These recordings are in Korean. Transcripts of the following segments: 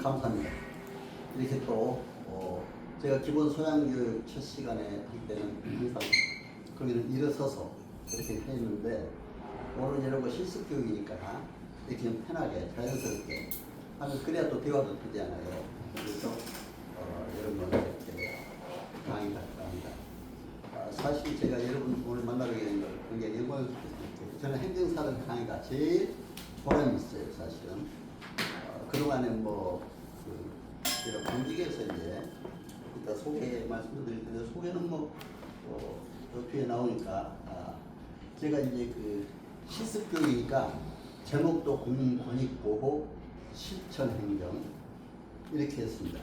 감사합니다. 이렇게 또 제가 기본 소양교육 첫 시간에 할 때는 항상 거기는 일어서서 이렇게 했는데 오늘 이런 거 실습 교육이니까 이렇게 좀 편하게 자연스럽게 하면 그래야 또 대화도 되잖아요. 그래서 여러분 이렇게 강의가 합니다. 사실 제가 여러분 오늘 만나게 된 걸 굉장히 영광을 느꼈습니다. 저는 행정사들 강의가 제일 보람이 있어요, 사실은. 그동안에 이런 공직에서 이제 이따 소개 말씀드릴 텐데 소개는 저 뒤에 나오니까 제가 이제 그 실습교육이니까 제목도 국민권익보호 실천행정 이렇게 했습니다.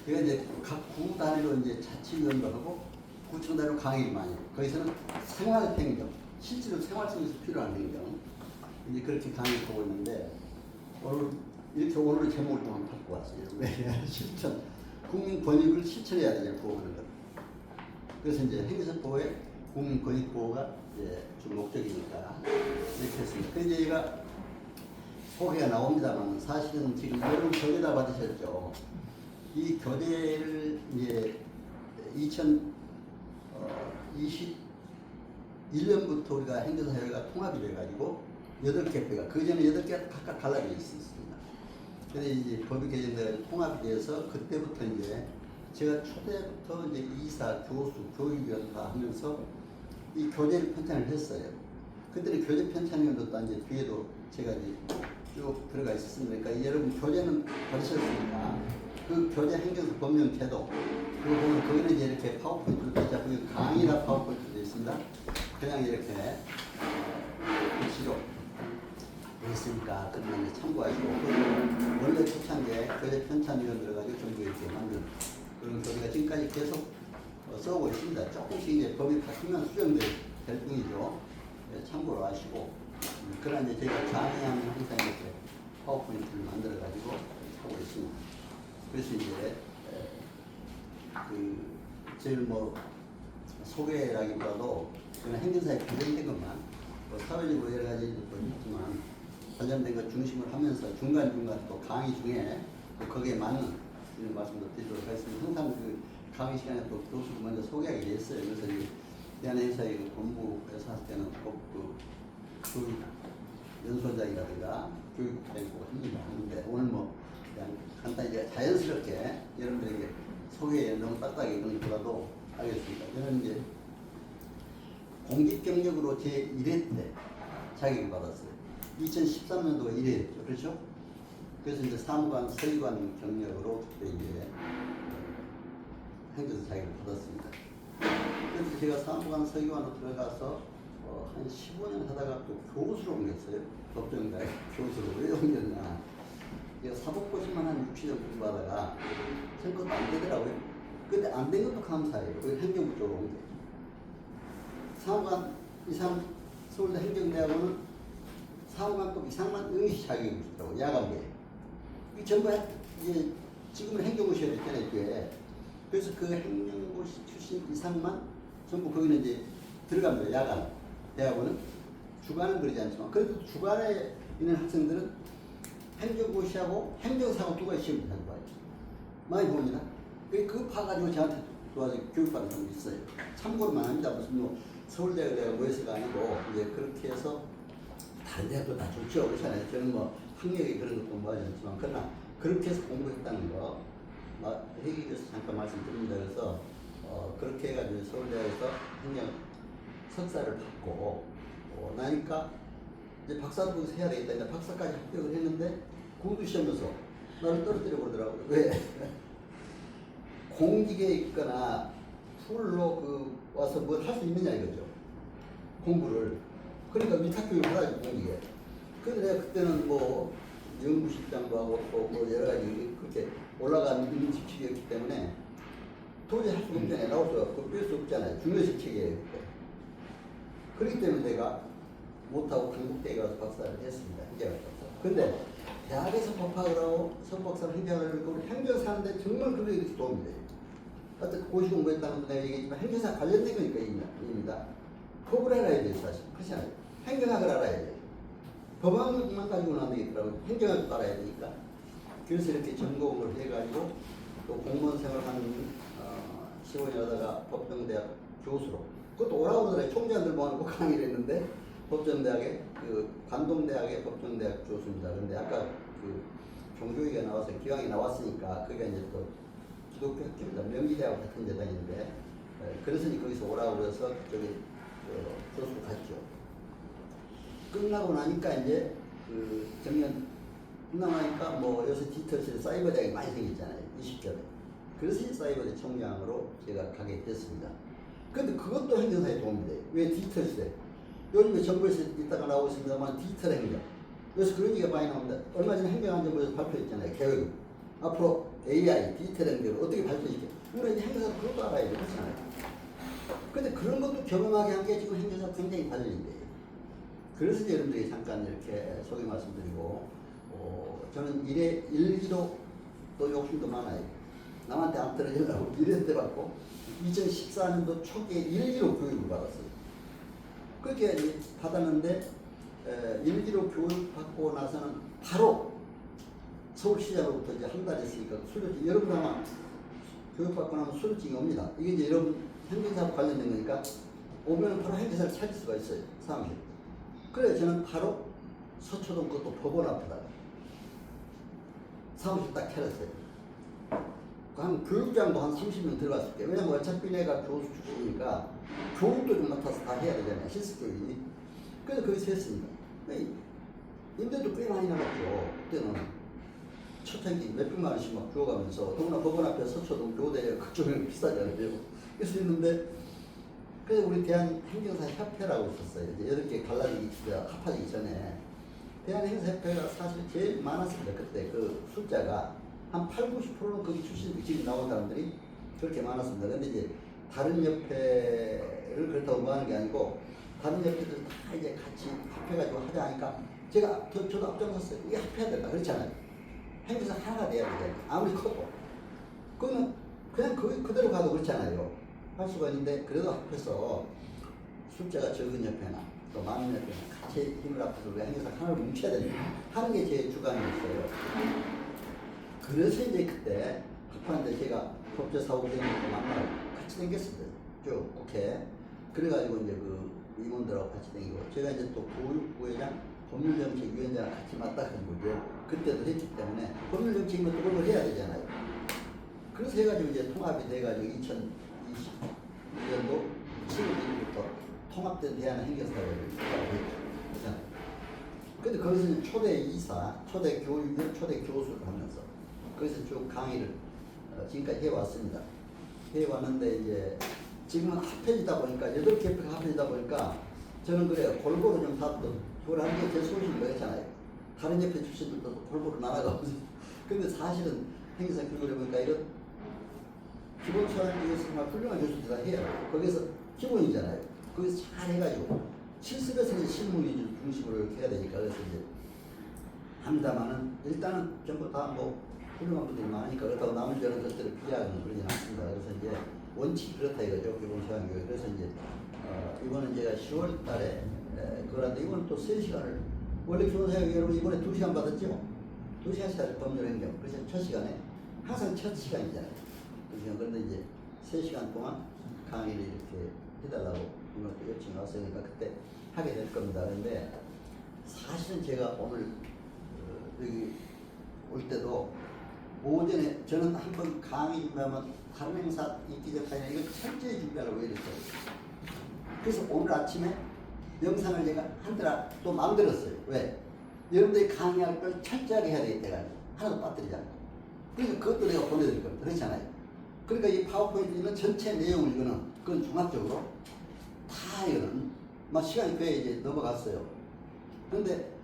제가 이제 각 구 단위로 이제 자치위원도 하고 구청 단위로 강의를 많이 해요. 거기서는 생활행정, 실제로 생활 속에서 필요한 행정 이제 그렇게 강의를 보고 있는데 오늘 제목을 좀 한번 갖고 왔어요. 실천, 국민 권익을 실천해야 되냐 보호하는 것. 그래서 이제 행정보호의 국민 권익 보호가 이제 주 목적이니까 이렇게 했습니다. 그런데 얘가 소개가 나옵니다만 사실은 지금 여러분 교재 다 받으셨죠. 이 교재를 이제 2021년부터 우리가 행정사회가 통합이 돼가지고 8개 그 전에 8개 각각 갈라져 있었습니다. 근데 이제 법이 개정돼 통합이 돼서 그때부터 이제 제가 초대부터 이제 이사, 교수, 교육위원 다 하면서 이 교재를 편찬을 했어요. 그때는 교재 편찬위원도 또 이제 뒤에도 제가 이제 쭉 들어가 있었습니다. 그러니까 여러분 교재는 받으셨으니까 그 교재 행정사 법령 제도 그거 보면 거기는 이제 이렇게 파워포인트로 되어 있고 강의나 파워포인트로 되어 있습니다. 그냥 이렇게 글씨로 되어 있으니까 그러면 참고하시고 원래 초창기에 교재 편찬위원 들어가지고 전부 이렇게 만든 그런 교재가 지금까지 계속 써오고 있습니다. 조금씩 이제 법이 바뀌면 수정될 뿐이죠. 참고로 하시고 그러나 이제 제가 강의하면 항상 이렇게 파워포인트를 만들어 가지고 하고 있습니다. 그래서 이제 제일 소개라기보다도 그냥 행정사에 관련된 것만 사회적으로 여러 가지 또 있지만 관련된 것 중심을 하면서 중간중간 또 강의 중에 또 거기에 맞는 이런 말씀도 드리도록 하겠습니다. 항상 그 강의 시간에 또 교수를 먼저 소개하게 됐어요. 그래서 대한행사의 본부에서 할 때는 꼭 교육 연수원장이라든가 교육부장이고 합니다. 오늘 그냥 간단히 이제 자연스럽게 여러분들에게 소개에 너무 딱딱하게 그러기보다도 알겠습니다. 저는 이제 공직 경력으로 제 1회 때 자격을 받았어요. 2013년도가 1회였죠. 그렇죠? 그래서 이제 사무관, 서기관 경력으로 그때 이제 행정사 자격을 받았습니다. 그래서 제가 사무관, 서기관으로 들어가서 한 15년 하다가 또 교수로 옮겼어요. 법정가에 교수로. 왜 옮겼나? 제가 사법고시만 한 6, 7년 공부하다가 생각도 안 되더라고요. 근데 안 된 것도 감사해요. 그 행정부 쪽으로 옮겨. 사무관 이상 서울대 행정대학원은 사무관급 이상만 응시 자격이 있더라고요. 야간부에. 이 전부 이제 지금은 행정고시가 됐잖아요. 꽤. 그래서 그 행정고시 출신 이상만 전부 거기는 이제 들어갑니다. 야간. 대학원은 주간은 그러지 않지만 그래도 주간에 있는 학생들은 행정고시하고 행정사고 두 가지 시험을 하는 거예요. 많이 봅니다. 그거 봐가지고 저한테 도와서 교육받은 사람도 있어요. 참고로만 합니다. 무슨 서울대가 뭐해서가 아니고 이제 그렇게 해서 다른 대학도 다 좋죠. 그렇잖아요. 저는 학력이 그런 것도 공부하지 않지만 그러나 그렇게 해서 공부했다는 거 얘기 위해서 잠깐 말씀드립니다. 그래서 그렇게 해가지고 서울대에서 행정 석사를 받고 나니까 이제 박사도 거기서 해야 되겠다. 이제 박사까지 합격을 했는데 공부시험에서 나를 떨어뜨려 보더라고요. 왜? 공직에 있거나 풀로 와서 뭘 할 수 있느냐 이거죠. 공부를. 그러니까 위탁교육을 하라죠, 공직에. 근데 내가 그때는 연구실장도 하고 또 여러 가지 그렇게 올라간 임시직책이었기 때문에 도저히 할 수가 없잖아요. 나올 수가 없고 뺄 수 없잖아요. 중요직책이에요, 그때. 그렇기 때문에 내가 못하고 강북대에 가서 박사를 했습니다. 행정학과 박사. 근데 대학에서 법학을 하고 석박사를 행정을 하고 행정사하는데 정말 그게 도움이 돼요. 어떻게 고시 공부했다는 건 내가 얘기했지만 행정사 관련된 거니까 입니다. 법을 알아야 돼요, 사실. 그렇지 않아요? 행정학을 알아야 돼요. 법학만 가지고는 안 되겠더라고요. 행정학도 알아야 되니까. 그래서 이렇게 전공을 해가지고 또 공무원 생활하는 15년 하다가 법정대학 교수로 그것도 오라고 하더라고요. 총장들 모아놓고 강의를 했는데 법정대학의 그 관동대학의 법정대학 교수입니다. 근데 아까 그 종교위가 나와서 기왕이 나왔으니까 그게 이제 또 기독교 학교입니다. 명기대학 같은 데다니는데 그래서 이제 거기서 오라고 그래서 저기 교수로 갔죠. 끝나고 나니까 이제 그 정년 끝나고 나니까 뭐 요새 디지털 사이버 대학이 많이 생겼잖아요. 20개월. 그래서 이 사이버대 총장으로 제가 가게 됐습니다. 근데 그것도 행정사에 도움이 돼요. 왜 디지털 시대? 요즘에 정부에서 있다가 나오고 있습니다만 디지털 행정. 그래서 그런 얘기가 많이 나옵니다. 얼마 전에 행정안전부에서 발표했잖아요. 계획. 앞으로 AI, 디지털 행정을 어떻게 발전시켜? 우리는 행정사 그것도 알아야 되잖아요. 근데 그런 것도 경험하게 한 게 지금 행정사 굉장히 발전인데요. 그래서 여러분들이 잠깐 이렇게 소개 말씀드리고, 저는 일기도 또 욕심도 많아요. 남한테 안 떨어지려고 일했대 받고 2014년도 초기에 일기로 교육을 받았어요. 그렇게 이제 받았는데 일기로 교육 받고 나서는 바로 서울시장으로부터 이제 한 달 있으니까 수료증, 여러분 아마 교육받고 나면 수료증이 옵니다. 이게 이제 여러분 행정사업 관련된 거니까 오면 바로 행정사를 찾을 수가 있어요. 사무실. 그래 저는 바로 서초동 그것도 법원 앞에다가 사무실 딱 차렸어요. 한 교육장도 한 30명 들어갔을 게 왜냐면 어차피 내가 교수 출신이니까 교육도 좀 맡아서 다 해야 되잖아요. 실습교육이. 그래서 거기서 했습니다. 임대도 꽤 많이 나갔죠. 그때는 초창기 몇백만 원씩 막 주어가면서 더구나 법원 앞에 서초동 교대 그쪽은 비싸잖아요. 그래서 했는데 그래서 우리 대한행정사협회라고 있었어요. 이제 8개 갈라지기 합하기 전에 대한행정사협회가 사실 제일 많았습니다. 그때 그 숫자가 한 8, 90%는 거기 출신 지금 나온 사람들이 그렇게 많았습니다. 근데 이제 다른 협회를 그렇다고 뭐 하는 게 아니고 다른 협회들 다 이제 같이 합해가지고 하자 하니까 제가 저도 앞장섰어요. 이게 합해야 된다. 그렇잖아요. 행정사 하나가 돼야 되잖아요. 아무리 커도. 그거는 그냥 그대로 가도 그렇잖아요. 할 수가 있는데 그래도 합해서 숫자가 적은 협회나 또 많은 협회나 같이 힘을 합해서 우리가 행정사 하나를 뭉쳐야 된다. 하는 게 제 주관이었어요. 그래서 이제 그때 합하는데 제가 법제사무국장님도 만나고 같이 댕겼습니다. 쭉 국회. 그래가지고 이제 그 임원들하고 같이 댕기고 제가 이제 또 교육부회장 법률정책위원장을 같이 맡아가지고 이제 그때도 했기 때문에 법률정책이면 또 그걸 해야 되잖아요. 그래서 해가지고 이제 통합이 돼가지고 2021년도 7월 1일부터 통합된 대한행정사회를 했죠. 근데 거기서 초대 이사, 초대 교육위원, 초대 교수를 하면서 거기서 쭉 강의를 지금까지 해왔습니다. 해왔는데 이제 지금은 합해지다 보니까 8개 협회가 합해지다 보니까 저는 그래요. 골고루 좀 다 그걸 하는 게 제 소신인 거잖아요. 다른 협회 출신들도 골고루 나눠가고 근데 사실은 행사 교육을 해보니까 이런 기본 소양교육에서 정말 훌륭한 교수들 다 해요. 거기서 기본이잖아요. 거기서 잘 해가지고 실습에서는 실무 위주 중심으로 이렇게 해야 되니까 그래서 이제 합니다만은 일단은 전부 다 뭐 훌륭한 분들이 많으니까 그렇다고 남은 저는 것들을 비하하는 그러진 않습니다. 그래서 이제 원칙이 그렇다 이거죠. 기본 소양교육. 그래서 이제 이번은 제가 10월 달에 그러는데 이번은 또 3시간을 원래 기본 소양교육 여러분 이번에 2시간 받았죠? 2시간씩 법률행정. 그래서 첫 시간에 항상 첫 시간이잖아요. 2시간. 그런데 이제 3시간 동안 강의를 이렇게 해달라고 오늘 또 요청이 왔으니까 그때 하게 될 겁니다. 그런데 사실은 제가 오늘 여기 올 때도 오전에 저는 한번 강의 준비하면 다른 행사 있기 전까지 이걸 철저히 준비하라고 이랬어요. 그래서 오늘 아침에 영상을 제가 한때라 또 만들었어요. 왜? 여러분들이 강의할 걸 철저하게 해야 되겠다. 하나도 빠뜨리지 않고. 그러니까 그것도 내가 보내드릴 겁니다. 그렇잖아요. 그러니까 이 파워포인트는 전체 내용을 이거는 그건 종합적으로 다 이거는 막 시간이 꽤 이제 넘어갔어요. 근데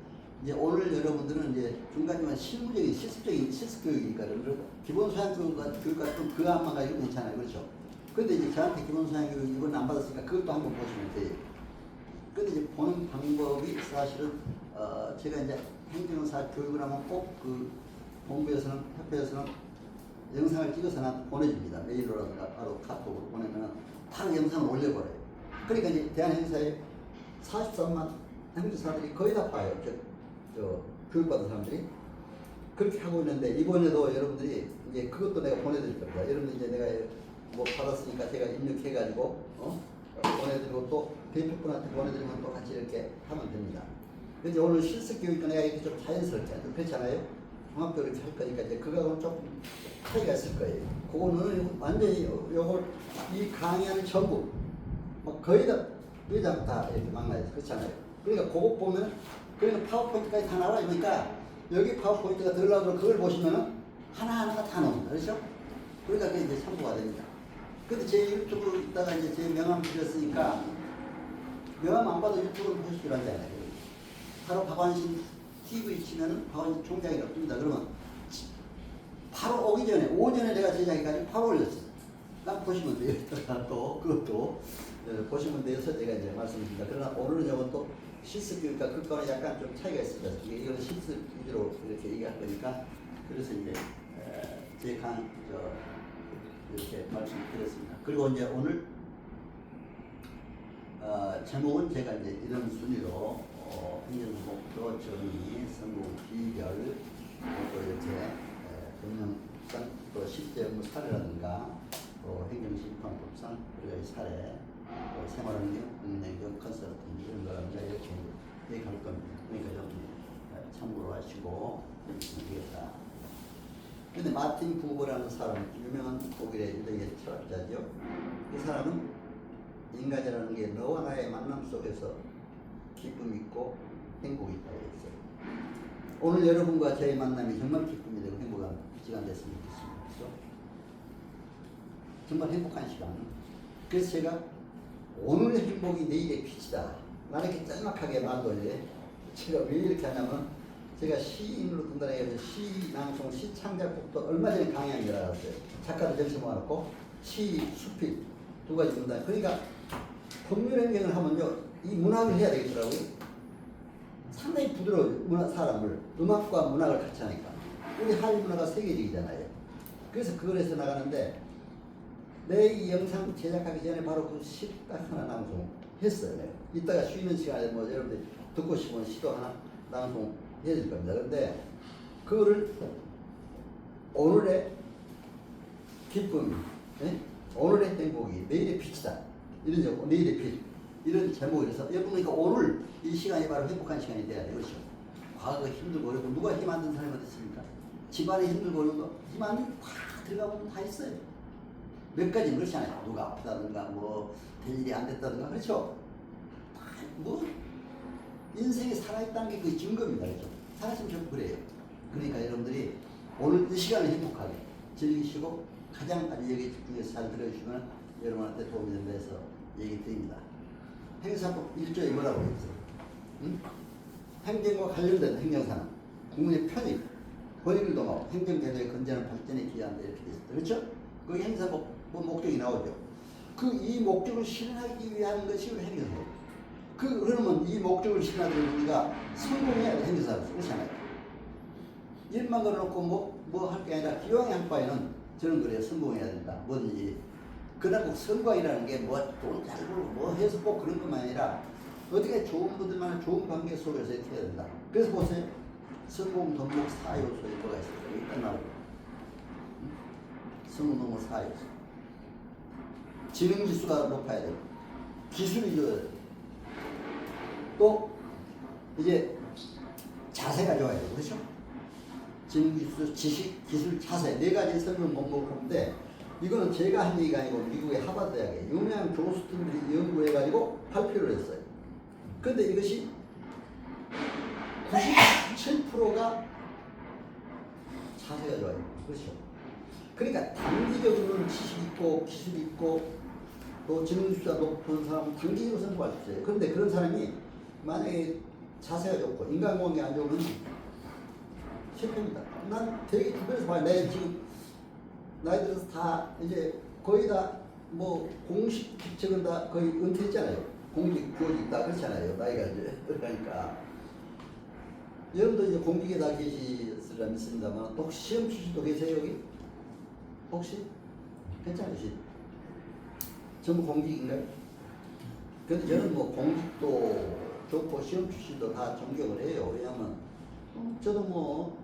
이제 오늘 여러분들은 이제 중간중간 실무적인 실습적인 실습교육이니까 기본 소양교육과 좀 그 안만 가지고 괜찮아요. 그렇죠? 근데 이제 저한테 기본 소양교육 이번 안 받았으니까 그것도 한번 보시면 돼요. 근데 이제 보는 방법이 사실은 제가 이제 행정사 교육을 하면 꼭 그 본부에서는 협회에서는 영상을 찍어서 나한테 보내줍니다. 메일로라든가 바로 카톡으로 보내면 바로 영상을 올려버려요. 그러니까 이제 대한행사에 43만 행정사들이 거의 다 봐요. 저 교육받은 사람들이. 그렇게 하고 있는데 이번에도 여러분들이 이제 그것도 내가 보내드릴 겁니다. 여러분들 이제 내가 뭐 받았으니까 제가 입력해가지고 보내드리고 또 대표분한테 보내드리면 또 같이 이렇게 하면 됩니다. 근데 오늘 실습 교육도 내가 이렇게 좀 자연스럽게 좀 그렇잖아요. 종합적으로 이렇게 할 거니까 이제 그거하고는 조금 차이가 있을 거예요. 그거는 완전히 요걸 이 강의하는 전부 뭐 거의 다 의장 다 이렇게 만나요. 그렇잖아요. 그러니까 그거 보면 그러니까 파워포인트까지 다 나와 있으니까 여기 파워포인트가 들어가도 그걸 보시면은 하나하나가 다 나옵니다. 그렇죠? 그러니까 그게 이제 참고가 됩니다. 근데 제 유튜브 있다가 이제 제 명함 드렸으니까 명함 안 봐도 유튜브를 보실 줄 알잖아요. 바로 박완신 TV 치면은 박완신 총장이라고 뜹니다. 그러면 바로 오기 전에 오전에 내가 제작해가지고 바로 올렸어요. 딱 보시면 돼요. 또 그것도 보시면 돼서 제가 이제 말씀드립니다. 그러나 오늘은 이것도 실습 교육과 그거는 약간 좀 차이가 있습니다. 이거는 실습 위주로 이렇게 얘기할 거니까 그래서 이제 제 이렇게 말씀드렸습니다. 그리고 이제 오늘 제목은 제가 이제 이런 순위로 행정목표 정의, 성공 비결, 또 이렇게 경영상, 또 실제 업무 사례라든가, 또 행정심판법상, 그리고 이 사례, 또 생활환경, 국내경, 컨설팅 이런 거라든가 이렇게 얘기할 겁니다. 그러니까 좀 참고로 하시고 해주시면 되겠다. 근데 마틴 부버라는 사람, 유명한 독일의 유대계 철학자죠. 이 사람은 인간이라는 게 너와 나의 만남 속에서 기쁨이 있고 행복이 있다고 했어요. 오늘 여러분과 저의 만남이 정말 기쁨이 되고 행복한 시간 됐으면 좋겠습니다. 그렇죠? 정말 행복한 시간. 그래서 제가 오늘의 행복이 내일의 빛이다. 나는 이렇게 짤막하게 말도 이제 제가 왜 이렇게 하냐면 제가 시인으로 든다는 해서 시 낭송, 시 창작곡도 얼마 전에 강의한 줄 알았어요. 작가들 전체 모아놓고 시, 수필 두 가지 분다. 그러니까 법률행정을 하면요 이 문학을 해야 되겠더라고요. 상당히 부드러워요. 사람을 음악과 문학을 같이 하니까 우리 한일 문화가 세계적이잖아요. 그래서 그걸 해서 나가는데 내 이 영상 제작하기 전에 바로 그 시 딱 하나 낭송했어요. 내가. 이따가 쉬는 시간에 뭐 여러분들 듣고 싶으면 시도 하나 낭송 해줄 겁니다. 그런데 그거를 오늘의 기쁨, 예? 오늘의 행복이 내일의 빛이다. 이런 제목, 내일의 빛. 이런 제목이라서 여러분 그러니까 오늘 이 시간이 바로 행복한 시간이 돼야 돼요. 그렇죠? 과거 힘들고 어렵고 누가 힘 안 든 사람이 어디 있습니까? 집안에 힘들고 어렵고 힘 안 든 다 들어가 보면 다 있어요. 몇 가지는 그렇지 않아요. 누가 아프다든가 뭐 될 일이 안 됐다든가 그렇죠? 뭐 인생이 살아있다는 게 그 증거입니다. 그렇죠? 살았으면 좀 그래요. 그러니까 여러분들이 오늘 이 시간을 행복하게 즐기시고 가장 여기 집중해서 잘 들어주시면 여러분한테 도움이 된다 해서 얘기 드립니다. 행사법 1조에 뭐라고 했죠? 응? 행정과 관련된 행정산업, 국민의 편익, 권익을 도모하고 행정제도의 건전한 발전에 기여한다 이렇게 되어 있습니다. 그렇죠? 그 행사법 목적이 나오죠. 이 목적을 실현하기 위한 것이 행정사업. 그러면 이 목적을 실현하려면 우리가 성공해야 돼. 행정사업 그렇잖아요. 일만 걸어놓고 뭐 할 게 아니라 기왕에 할 바에는 저는 그래요. 성공해야 된다. 뭐든지. 그러나 꼭 성공이라는 게 뭐 돈 잘 벌고 뭐 해서 꼭 그런 것만 아니라 어떻게 좋은 분들만 좋은 관계 속에서 이렇게 해야 된다. 그래서 보세요. 성공, 덕목, 사요소에 뭐가 있어요. 여기 끝나고. 성공, 덕목, 사요소. 지능지수가 높아야 돼요. 기술이 좋아야 돼요. 또 이제 자세가 좋아야 돼요. 그렇죠? 지능지수, 지식, 기술, 자세 네 가지 설명 목록인데 이거는 제가 한 얘기가 아니고 미국의 하버드 대학의 유명한 교수들이 연구해가지고 발표를 했어요. 그런데 이것이 97%가 자세가 좋아요. 그렇죠? 그러니까 단기적으로는 지식 있고 기술 있고 또 지능지수가 높은 사람은 단기적으로 성공할 수 있어요. 그런데 그런 사람이 만약에 자세가 좋고 인간관계 안 좋으면 실패입니다. 난 되게 주변에서 봐요. 내 지금 나이 들어서 다 이제 거의 다 뭐 공식 직책은 다 거의 은퇴했잖아요. 공직 교직 다 그렇잖아요. 나이가 이제 그러니까 여러분도 이제 공직에 다 계시리라 믿습니다만 또 혹시 시험 출신도 계세요 여기? 혹시? 괜찮으시? 전부 공직인가요? 근데 저는 뭐 공직도 좋고 시험 출신도 다 존경을 해요. 왜냐하면 저도 뭐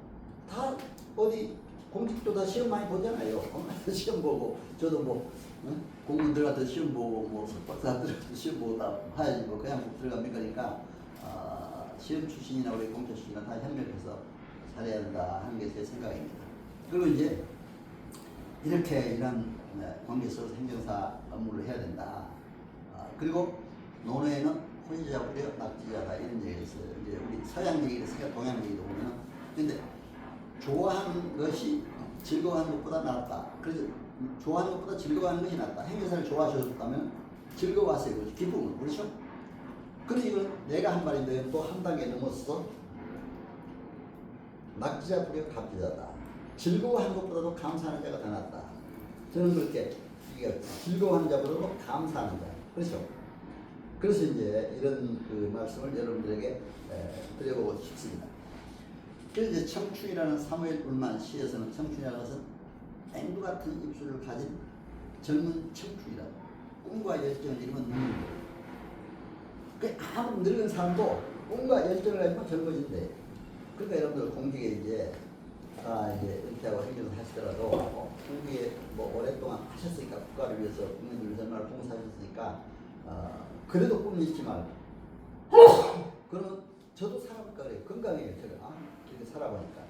다 어디 공직도 다 시험 많이 보잖아요. 시험 보고 저도 뭐 공무원 들어가도 시험 보고 뭐 석박사 들어가도 시험 보고 다 봐야지 뭐 그냥 들어갑니까? 그러니까 시험 출신이나 우리 공채 출신이나 다 협력해서 잘해야 한다 하는 게 제 생각입니다. 그리고 이제 이렇게 이런 관계 속에서 행정사 업무를 해야 된다. 그리고 논어에는 혼자자 우려 낙지자다 이런 얘기가 있어요. 이제 우리 서양 얘기를 서양 동양 얘기도 보면은 근데 좋아하는 것이 즐거워하는 것보다 낫다. 그래서 좋아하는 것보다 즐거워하는 것이 낫다. 행정사를 좋아하셨다면 즐거워하세요. 기쁨을 그렇죠? 근데 이건 내가 한 말인데 또 한 단계 넘었어. 낙지자 부려 갑지자다. 즐거워하는 것보다도 감사하는 자가 더 낫다. 저는 그렇게 즐거워하는 자보다도 감사하는 자. 그렇죠? 그래서 이제 이런 그 말씀을 여러분들에게 드려보고 싶습니다. 그래서 이제 청춘이라는 사무엘 울만 시에서는 청춘이라는 것은 앵두 같은 입술을 가진 젊은 청춘이다. 꿈과 열정을 이루면 늙는 거예요. 그 아무리 늙은 사람도 꿈과 열정을 가지면 젊어진대. 그러니까 여러분들 공직에 이제 이제 은퇴하고 행정을 하시더라도 공직에 뭐 오랫동안 하셨으니까 국가를 위해서 국민을 위해서 얼마나 봉사하셨으니까 그래도 꿈이 있지 말고 그러면 저도 살아볼까 그래요. 건강해요. 제가 이렇게 살아보니까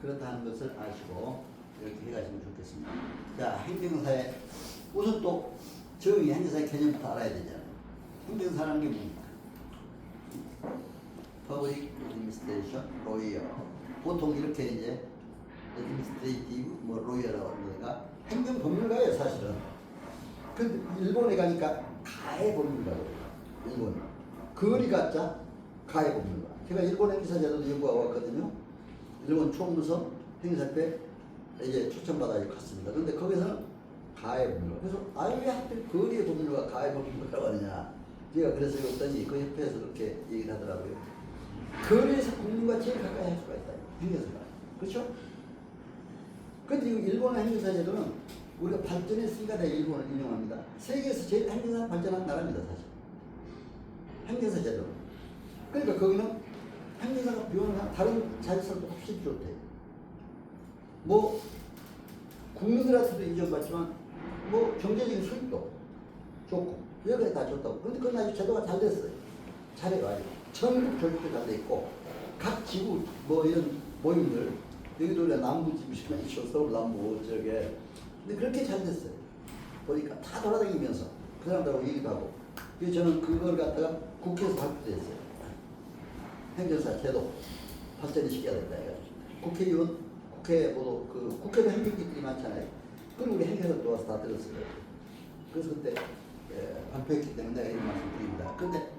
그렇다는 것을 아시고 이렇게 해가시면 좋겠습니다. 자, 행정사에 우선 또 저희 행정사의 개념부터 알아야 되잖아요. 행정사라는 게 뭡니까? Public Administration Lawyer. 보통 이렇게 이제 Administrative 뭐 Lawyer라고 하니까 행정법률가예요 사실은. 근데 일본에 가니까 가해법률가라고 해요. 일본. 거리 가짜 가해법률가. 제가 일본 행사제도도 연구하고 왔거든요. 일본 총무서 행사협회 이제 초청받아 갔습니다. 근데 거기서는 가해법률가. 그래서 왜 하필 거리의 법률가 가해법률가라고 하느냐. 제가 그래서 읽었더니 그 협회에서 그렇게 얘기를 하더라고요. 거리에서 국민과 제일 가까이 할 수가 있다. 중에서가. 그렇죠? 근데 이 일본의 행정사제도는 우리가 발전했으니까 내가 일본을 인용합니다. 세계에서 제일 행정사 발전한 나라입니다, 사실. 행정사제도는. 그러니까 거기는 행정사가 비오는 다른 자율사도 훨씬 좋대요. 뭐 국민들한테도 인정받지만 뭐 경제적인 수익도 좋고 여기에 다 좋다고. 그런데 그건 아주 제도가 잘 됐어요. 잘해가지고 전국 교육도 잘 돼 있고 각 지구 뭐 이런 모임들 여기도 우리가 남부 지구시간 있죠. 서울 남부 저게. 근데 그렇게 잘 됐어요. 보니까 다 돌아다니면서 그 사람들하고 얘기도 하고. 그래서 저는 그걸 갖다가 국회에서 발표했어요. 행정사 제도 발전을 시켜야 된다 해가지고. 국회의원, 국회 보도 그 국회도 행정기들이 많잖아요. 그걸 우리 행정사 도와서 다 들었어요. 그래서 그때 발표했기 때문에 내가 이런 말씀 드립니다. 그런데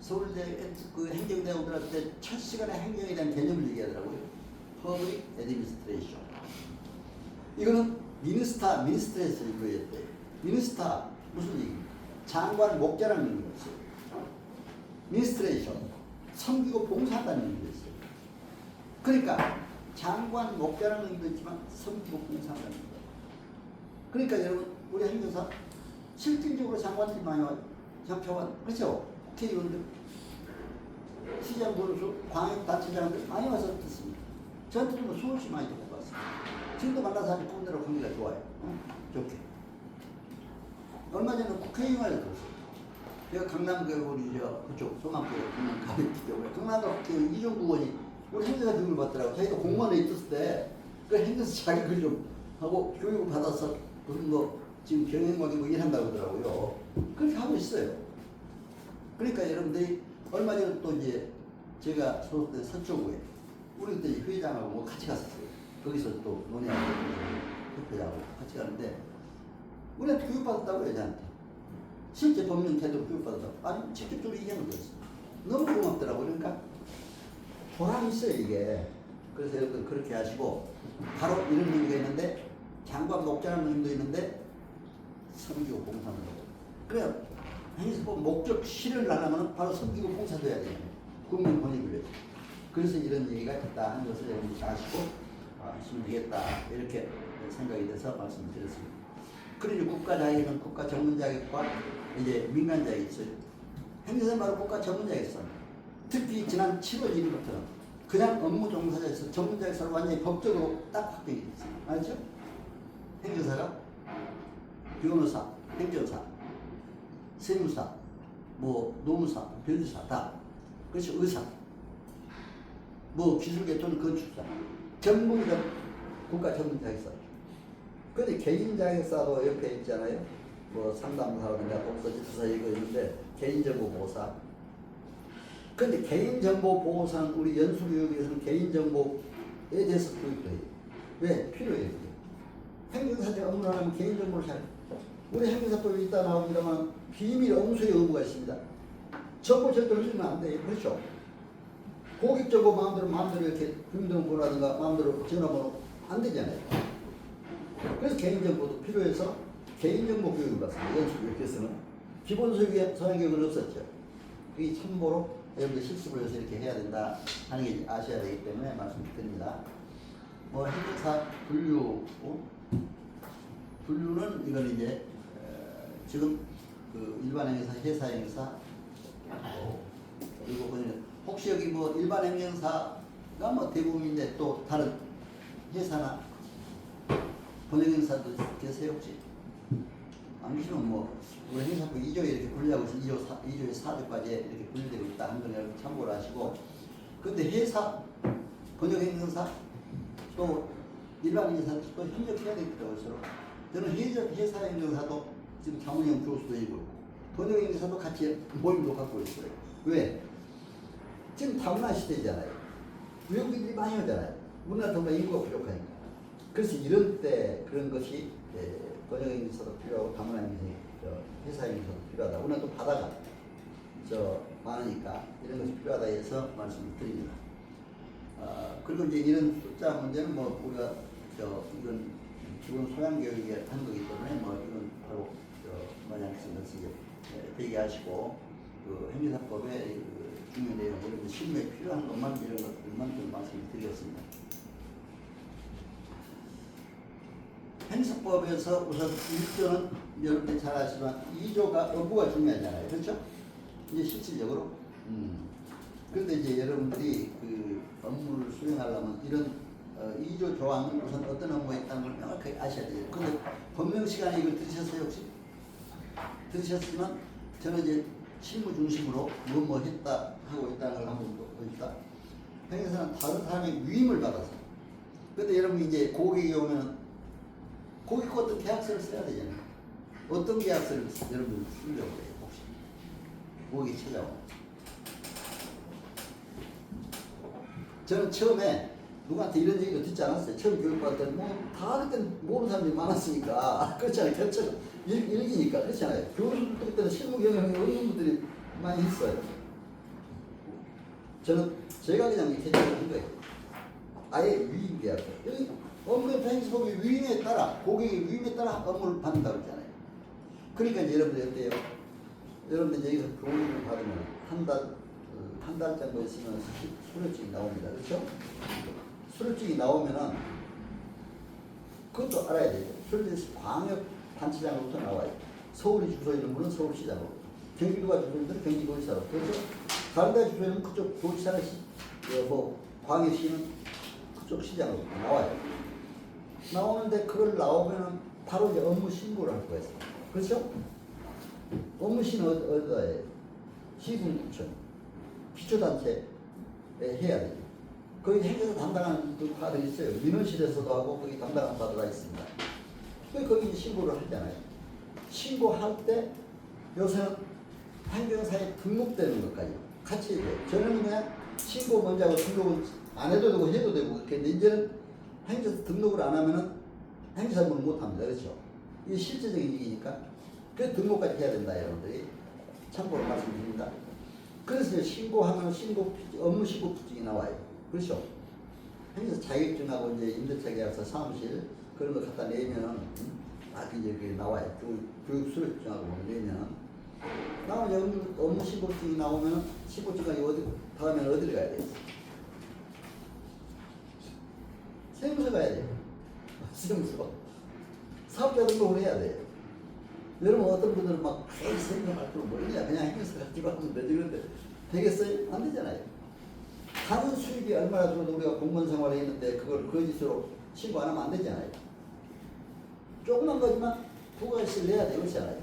서울대 그 행정대원들한테 첫 시간에 행정에 대한 개념을 얘기하더라고요. Public Administration. 이거는 미니스트레이션을 이루어졌대요. 미니스타 무슨 얘기입니까? 장관 목자라는 의미가 있어요. 미니스트레이션 섬기고 봉사한다는 의미가 있어요. 그러니까 장관 목자라는 의미도 있지만 섬기고 봉사한다는 의미가 있어요. 그러니까 여러분 우리 행정사 실질적으로 장관들이 많이 와요. 장차관 그렇죠? 국회의원들 시장 보르수 광역단체장들 많이 와서 듣습니다. 저한테도 뭐 수없이 많이 듣고 갔습니다. 지금도 만나서 아주 꿈대로 관계가 좋아요. 좋게. 얼마 전에 국회의원을 들었어요. 제가 강남 우리 그쪽 소망교 강남 가겠기 때문에 강남도 국회의원 이종국 의원이 우리 행정사 교육을 받더라고. 자기도 공무원에 있었을 때 그 행정사 자격을 좀 하고 교육을 받아서 무슨 뭐 지금 경영관이 뭐 일한다고 하더라고요. 그렇게 하고 있어요. 그러니까 여러분들이 얼마 전에 또 이제 제가 소속된 서초구에 우리 그때 회장하고 뭐 같이 갔었어요. 거기서 또 논의하고 협회장하고 같이 가는데 우리한테 교육받았다고 여자한테 실제 법령 태도로 교육받았다고 아니 직접적으로 얘기하는 거였어요. 너무 고맙더라고. 그러니까 보람이 있어요 이게. 그래서 여러분 그렇게 하시고 바로 이런 의미가 있는데 장관 목자라는 의미도 있는데 섬기고 봉사하는 거예요. 그래요. 행에서 목적 실현을 하려면 바로 섬기고 봉사도 해야 돼요. 국민 권익을 위해서. 그래서 이런 얘기가 있다 하는 것을 여러분이 아시고 하시면 되겠다 이렇게 생각이 돼서 말씀을 드렸습니다. 그리고 국가 자격은 국가 전문 자격과 이제 민간 자격이 있어요. 행정사는 바로 국가 전문 자격이 있어요. 특히 지난 7월 1일부터는 그냥 업무 종사자에서 전문자에서 완전히 법적으로 딱 확정이 됐어요. 알죠? 행정사가 변호사, 행정사, 세무사, 뭐 노무사, 변리사 다. 그렇죠. 의사, 뭐 기술계통은 건축사, 전문가 국가 전문자격사. 근데 개인 자격사도 옆에 있잖아요. 뭐 상담사라든가 독서지도사 이거 있는데 개인정보보호사. 근데 개인정보보호사는 우리 연수교육에서는 개인정보에 대해서 교육도 해요. 왜? 필요해요. 행정사적 업무를 하면 개인정보를 잘. 우리 행정사법에 있다 나옵니다만 비밀 엄수의 의무가 있습니다. 정보 절대로 흘리면 안 돼요. 그렇죠? 고객 정보 마음대로 이렇게 주민등록번호라든가 마음대로 전화번호 안 되잖아요. 그래서 개인정보도 필요해서 개인정보 교육을 받습니다. 연수교육에서는 기본 소양교육은 없었죠. 그게 참고로 여러분들 실습을 해서 이렇게 해야 된다 하는 게 아셔야 되기 때문에 말씀드립니다. 뭐 행정사 분류는 이건 이제 지금 그 일반 행정사, 회사 행정사 그리고 혹시 여기 뭐 일반 행정사가 뭐 대부분인데 또 다른 회사나 번역 행정사도 계세요 혹시? 안 계시면 뭐 우리 행정사법 2조에 이렇게 분류하고 있어서 2조의 4조까지 이렇게 분류되고 있다 하는 걸 여러분 참고를 하시고, 근데 회사, 번역 행정사 또 일반 행정사도 또 협력해야 되겠더라고요. 서로. 저는 회사 행정사도 지금 장훈영 교수도 있고 번역 행정사도 같이 모임도 갖고 있어요. 왜? 지금 다문화 시대잖아요. 외국인들이 많이 오잖아요. 우리나라 더 인구가 부족하니까. 그래서 이런 때 그런 것이 번역 행정사도 필요하고 다문화 회사 행정사도 필요하다. 우리는 또 바다가 많으니까 이런 것이 필요하다 해서 말씀을 드립니다. 그리고 이제 이런 숫자 문제는 뭐 우리가 이건 기본 소양 교육에 한 거기 때문에 뭐 이건 바로 마냥 쓰게 대기하시고 그 행정사법의 중요한 내용을 실무에 필요한 것만 이런 것들만 좀 말씀을 드리겠습니다. 행정사법에서 우선 1조는 여러분들이 잘 아시지만 2조가 업무가 중요하잖아요. 그렇죠? 이제 실질적으로. 그런데 이제 여러분들이 그 업무를 수행하려면 이런 2조 조항은 우선 어떤 업무에 있다는 걸 명확하게 아셔야 돼요. 근데 법명 시간에 이걸 들으셨어요 혹시? 들으셨으면 저는 이제 실무 중심으로 뭐 했다 하고 있다는 걸 한번 보니까 행정사는 다른 사람의 위임을 받아서. 근데 여러분이 이제 고객이 오면 고객과 어떤 계약서를 써야 되잖아요. 어떤 계약서를 여러분 쓰려고 해요 혹시? 고객이 찾아오면. 저는 처음에 누구한테 이런 얘기도 듣지 않았어요. 처음 교육받을 때는 다 그때 모르는 사람들이 많았으니까. 그렇잖아요. 결정 일기니까. 그렇잖아요. 교수들도 그때는 실무 경영이 어려운 분들이 많이 있어요. 저는 제가 그냥 개척을 한 거예요. 아예 위임 계약서. 업무의 행정사법이 위임에 따라, 고객의 위임에 따라 업무를 받는다고 했잖아요. 그러니까 이제 여러분들 어때요? 여러분들 여기서 교육을 받으면 한 달 정도 있으면 수료증이 나옵니다. 그렇죠? 수료증이 나오면은 그것도 알아야 돼요. 수료증이 광역 단체장으로부터 나와요. 서울이 주소 있는 분은 서울시장으로, 경기도가 주소 있는 분은 경기도지사로. 그렇죠? 다른 데 주소 있는 그쪽 도지사가 뭐 광역시는 그쪽 시장으로 나와요. 나오는데 그걸 나오면은 바로 이제 업무 신고를 할 거예요. 그렇죠? 업무 신고 어디다 해요? 시군구청, 기초단체에 해야 돼요. 거기 행정사 담당하는 그 바들이 있어요. 민원실에서도 하고 거기 담당하는 바들가 있습니다. 거기 이제 신고를 하잖아요. 신고할 때 요새는 행정사에 등록되는 것까지 같이 해야 돼요. 저는 그냥 신고 먼저 하고 등록은 안 해도 되고 해도 되고 그런데 이제는 행정사 등록을 안 하면은 행정사를 못 합니다. 그렇죠? 이게 실제적인 얘기니까 그래서 등록까지 해야 된다 여러분들이 참고로 말씀드립니다. 그래서 신고하면 업무 신고증이 나와요. 그렇죠? 행정사 자격증하고 이제 임대차 계약서 사무실 그런 거 갖다 내면은 이제 그게 나와요. 교육 수료증하고 내면 나오면 업무 신고증이 나오면 신고증이 다음에는 어디를 가야 돼요? 세무서 가야 돼요. 세무서. 사업자 등록을 해야 돼요. 여러분 어떤 분들은 막 세무서 갈 줄 모르냐 그냥 행정사 가지고 하면 되지 그런데 되겠어요? 안 되잖아요. 다른 수입이 얼마나 들어도 우리가 공무원 생활을 했는데 그걸 거짓으로 신고 안 하면 안 되잖아요. 조그만 거지만 부가세를 내야 되고 그렇잖아요.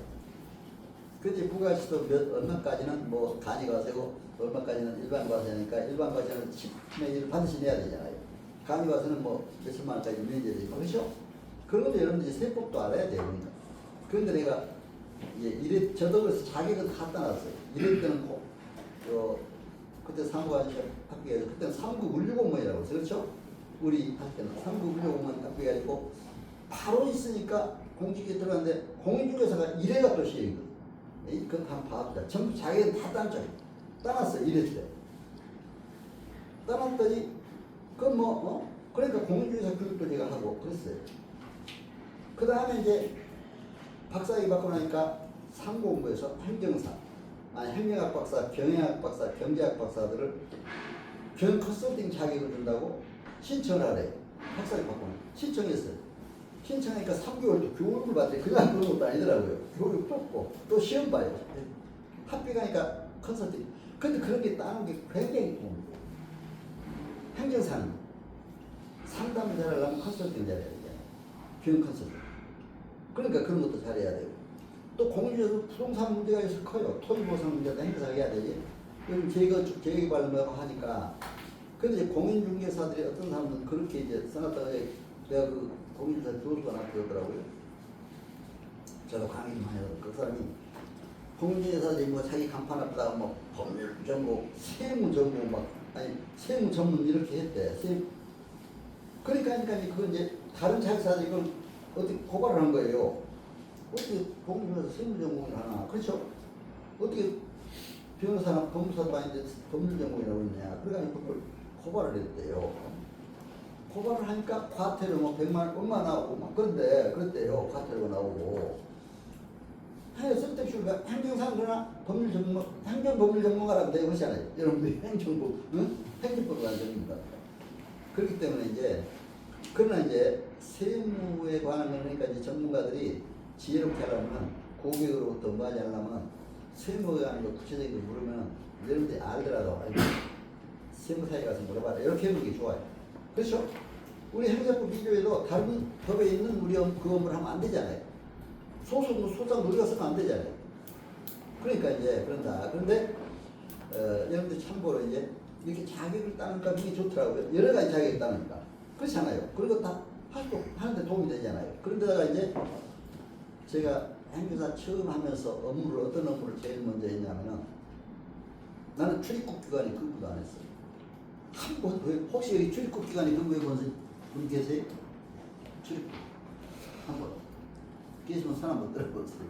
그렇지 부가세도 얼마까지는 뭐 간이과세고 얼마까지는 일반과세니까 일반과세는 10내지를 반드시 내야 되잖아요. 간이과세는 뭐 몇천만 원까지 면제되고 그렇죠? 그런 것도 여러분들이 세법도 알아야 돼요. 그러니까. 그런데 내가 이래 저도 그래서 자격은 다 따놨어요. 이럴 때는 그때 사무관이 합격해서 그때는 3급 물류공무원이라고 했어요. 그렇죠? 우리 할 때는 3급 물류공무원 합격해가지고 바로 있으니까 공직에 들어갔는데 공인중개사가 1회가 또 시행이거든. 그건 한번 봐봅시다. 전부 자기는 다 따놨어요. 1회 때. 따놨더니 그건 그러니까 공인중개사 교육도 제가 하고 그랬어요. 그 다음에 이제 박사학위 받고 나니까 상고공부에서 행정학 박사, 경영학 박사, 경제학 박사들을 경영 컨설팅 자격을 준다고 신청을 하래요. 박사학위 받고 신청했어요. 신청하니까 3개월 또 교육을 받대. 그냥 그런 것도 아니더라고요. 교육 뽑고 또 시험 봐요. 합격하니까 컨설팅. 근데 그런 게 따는 게 굉장히 좋습니다. 행정사는 상담을 잘하려면 컨설팅 잘해야 되잖아요. 경영 컨설팅. 그러니까 그런 것도 잘해야 되고. 또 공주에서 부동산 문제가 있어 커요. 토지보상 문제도 행사해야 되지. 요즘 재개발하고 하니까. 근데 이제 공인중개사들이 어떤 사람들은 그렇게 이제 써놨다가 내가 그 공인중개사 교수가 나왔더라고요. 저도 강의 좀 해요. 그 사람이 공인중개사들이 뭐 자기 간판 앞다가 뭐 법률 전공, 세무 전공 세무 전문 이렇게 했대. 그러니까 그건 이제 다른 자기사들이 이걸 어떻게 고발을 한 거예요. 어떻게 공인중개사 세무 전공을 하나? 그렇죠? 어떻게 변호사나 법무사도 아닌데 법률 전공이라고 했냐? 그래가지고 그걸 고발을 했대요. 고발을 하니까 과태료 뭐 100만 원 얼마 나오고 막 그랬대요. 과태료가 나오고. 선택지가 행정상 그러나 법률 전문, 행정법률 전문가라고 되어 있잖아요. 여러분들이 행정법을 안 됩니다. 그렇기 때문에 이제 그러나 이제 세무에 관한 그러니까 이제 전문가들이 지혜롭게 하려면 고객으로부터 뭐 하지 않으려면 세무에 관한 거 구체적으로 물으면 여러분들이 알더라도 세무사에 가서 물어봐라. 이렇게 해보는 게 좋아요. 그렇죠? 우리 행정법 비교에도 다른 법에 있는 우리 그 업무를 하면 안 되잖아요. 소상 우리가 쓰면 안 되잖아요. 그러니까 이제 그런다. 그런데 여러분들 참고로 이제 이렇게 자격을 따니까 그게 좋더라고요. 여러 가지 자격을 따니까. 그렇잖아요. 그리고 다 하는데 도움이 되잖아요. 그런데다가 이제 제가 행정사 처음 하면서 어떤 업무를 제일 먼저 했냐면은 나는 출입국 기관에 근무도 안 했어요. 한 번, 혹시 여기 출입국 기관에 근무해 본 분 계세요? 출입국. 한 번. 계시면 손 한번 들어보세요.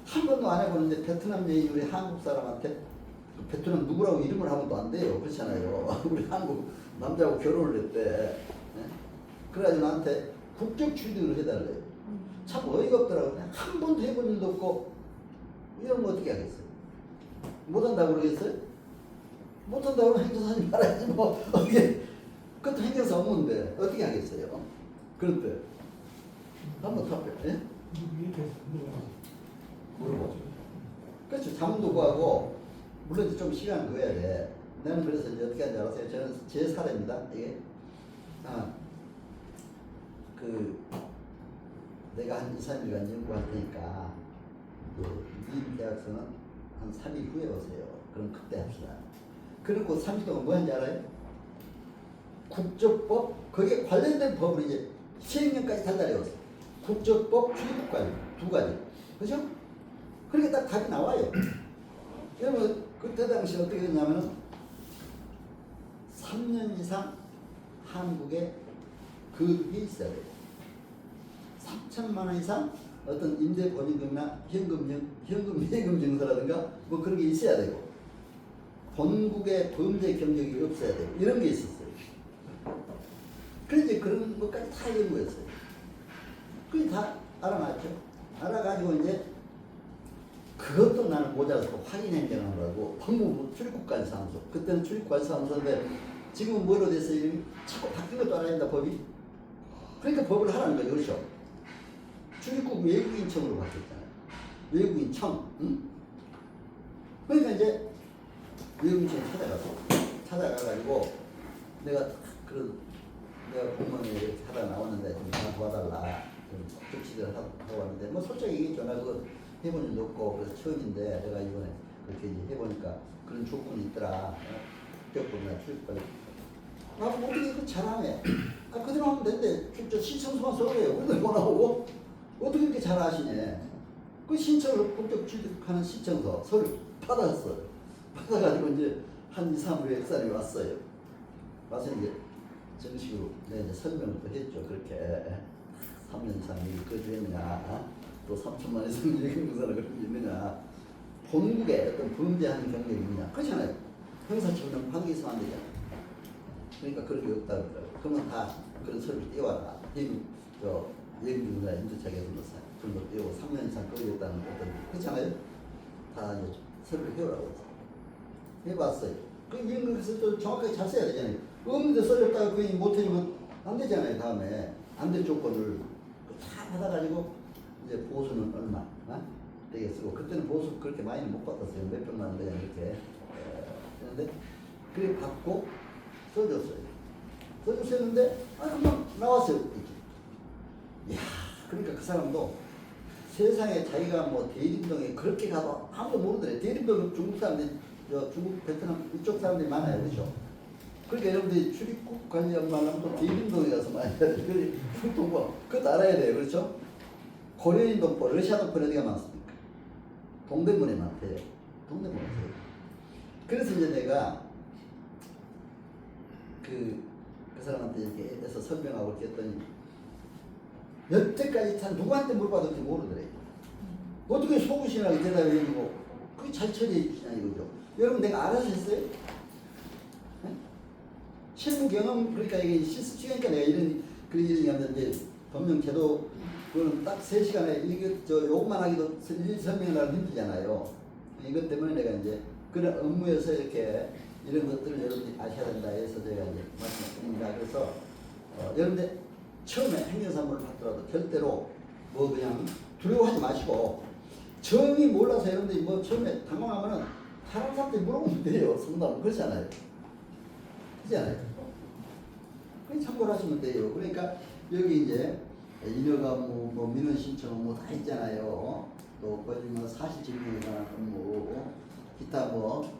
한 번도 안 해보는데 베트남 여인 우리 한국 사람한테 베트남 누구라고 이름을 하면 또 안 돼요. 그렇잖아요. 우리 한국 남자하고 결혼을 했대. 네? 그래가지고 나한테 국적 취득을 해달래요. 참 어이가 없더라고요. 한 번도 해본 일도 없고 이런 거 어떻게 하겠어요? 못한다고 그러겠어요? 못한다고 그러면 행정사님 말아야지 뭐. 그것도 행정사 업무인데 어떻게 하겠어요? 그런데 한번 답해. 예? 물어보죠. 그렇죠. 자문도 구하고 물론 이제 좀 시간 구해야 돼. 나는 그래서 이제 어떻게 하는지 알았어요. 저는 제 사례입니다. 이게 내가 한 2, 3일간 연구할 테니까 이 대학생은 한 3일 후에 오세요. 그럼 그때 합시다. 그리고 3일 동안 뭐 하는지 알아요? 국적법, 거기에 관련된 법을 이제 시행령까지 달달해왔어요. 국적법, 출입국까지 두 가지. 그죠? 그렇게 딱 답이 나와요. 여러분, 그때 당시 어떻게 됐냐면은 3년 이상 한국에 거주해 있어야 돼요. 3천만 원 이상 어떤 임대 보증금이나 현금 예금 증서라든가 뭐 그런 게 있어야 되고 본국의 범죄 경력이 없어야 되고 이런 게 있었어요. 그래서 이제 그런 것까지 다 연구했어요. 그게 다 알아놨죠. 알아가지고 이제 그것도 나는 모자라서 확인행정을 하라고 법무부 출입국관사무소. 그때는 출입국관사무소인데 지금은 뭐로 됐어요? 자꾸 바뀐 것도 알아야 된다 법이. 그러니까 법을 하라는 거죠. 그렇죠? 출입국 외국인청으로 바뀌었잖아요. 외국인청. 응? 그러니까 이제 외국인청 찾아가가지고 내가 그 내가 공무원에 이렇게 하다 나왔는데 좀 하나 도와달라 좀 조치를 하고 왔는데 뭐 솔직히 얘기했죠. 나 그거 해본 일도 없고 그래서 처음인데 내가 이번에 그렇게 이제 해보니까 그런 조건이 있더라. 적법이나 출입까지. 아, 어떻게 그 잘하네. 아, 그대로 하면 된대. 저 신청서만 써오래요. 근데 뭐 나오고? 어떻게 이렇게 잘 아시네. 그 신청을 본격 취득하는 신청서, 서류 받았어요. 받아가지고 이제 한 2, 3일 후에 그 사람이 왔어요. 와서 이제 정식으로 내가 이제 설명을 또 했죠. 그렇게 3년 이상 일을 거주했느냐, 또 3천만 원 이상 일경사를 그런 게 있느냐, 본국에 어떤 범죄하는 경력이 있느냐. 그렇잖아요. 형사처벌은 관계 있으면 안 되잖아요. 그러니까 그런 게 없다 그러더라고요. 그러면 다 그런 서류를 띄워라. 예금주나 임대차계에서 그런 거 띄우고 3년 이상 거주했다는 어떤 그렇잖아요. 다 이제 서류를 해오라고 했어요. 해봤어요. 그 이런 것을 또 정확하게 잘 써야 되잖아요. 없는데 써줬다가 그게 못해주면 안 되잖아요. 다음에 안 될 조건을 다 받아가지고 이제 보수는 얼마 되게 쓰고 그때는 보수 그렇게 많이는 못 받았어요. 몇 백만 원 그냥 이렇게 했는데 그래 받고 써줬어요. 써줬었는데 금방 나왔어요. 이야, 그러니까 그 사람도 세상에 자기가 뭐 대림동에 그렇게 가도 아무도 모르더래. 대림동은 중국 사람들이 중국 베트남 이쪽 사람들이 많아요. 그렇죠? 그러니까 여러분들이 출입국 관리 연구하려면 또 대림동에 가서 많이 해야 돼요. 그것도 알아야 돼요. 그렇죠? 고려인 동포, 러시아 동포 어디가 많습니까? 동대문에 많대요. 동대문에 많대요. 그래서 이제 내가 그 사람한테 이렇게 해서 설명하고 이렇게 했더니 여태까지 참 누구한테 물어봐도 모르더래. 어떻게 속으시나 대답해 주고 그게 잘 처리해 주시냐 이거죠. 여러분 내가 알아서 했어요? 네? 실무 경험 그러니까 이게 실습 시간이니까 내가 그런 일이 하면 이제 법령 제도 그거는 딱 3시간에 이게 요것만 하기도 설명을 하기 힘들잖아요. 이것 때문에 내가 이제 그런 업무에서 이렇게 이런 것들을 여러분들이 아셔야 된다 해서 제가 이제 말씀을 드립니다. 그래서 여러분들 처음에 행정사무를 받더라도 절대로 뭐 그냥 두려워하지 마시고 정이 몰라서 여러분들이 뭐 처음에 당황하면은 다른 사람들이 물어보면 돼요. 성담은 그렇잖아요. 그렇잖아요. 그냥 참고를 하시면 돼요. 그러니까 여기 이제 인허가 뭐 민원 신청 뭐 다 있잖아요. 또 거기 뭐 사실증명에 관한 업무 기타 뭐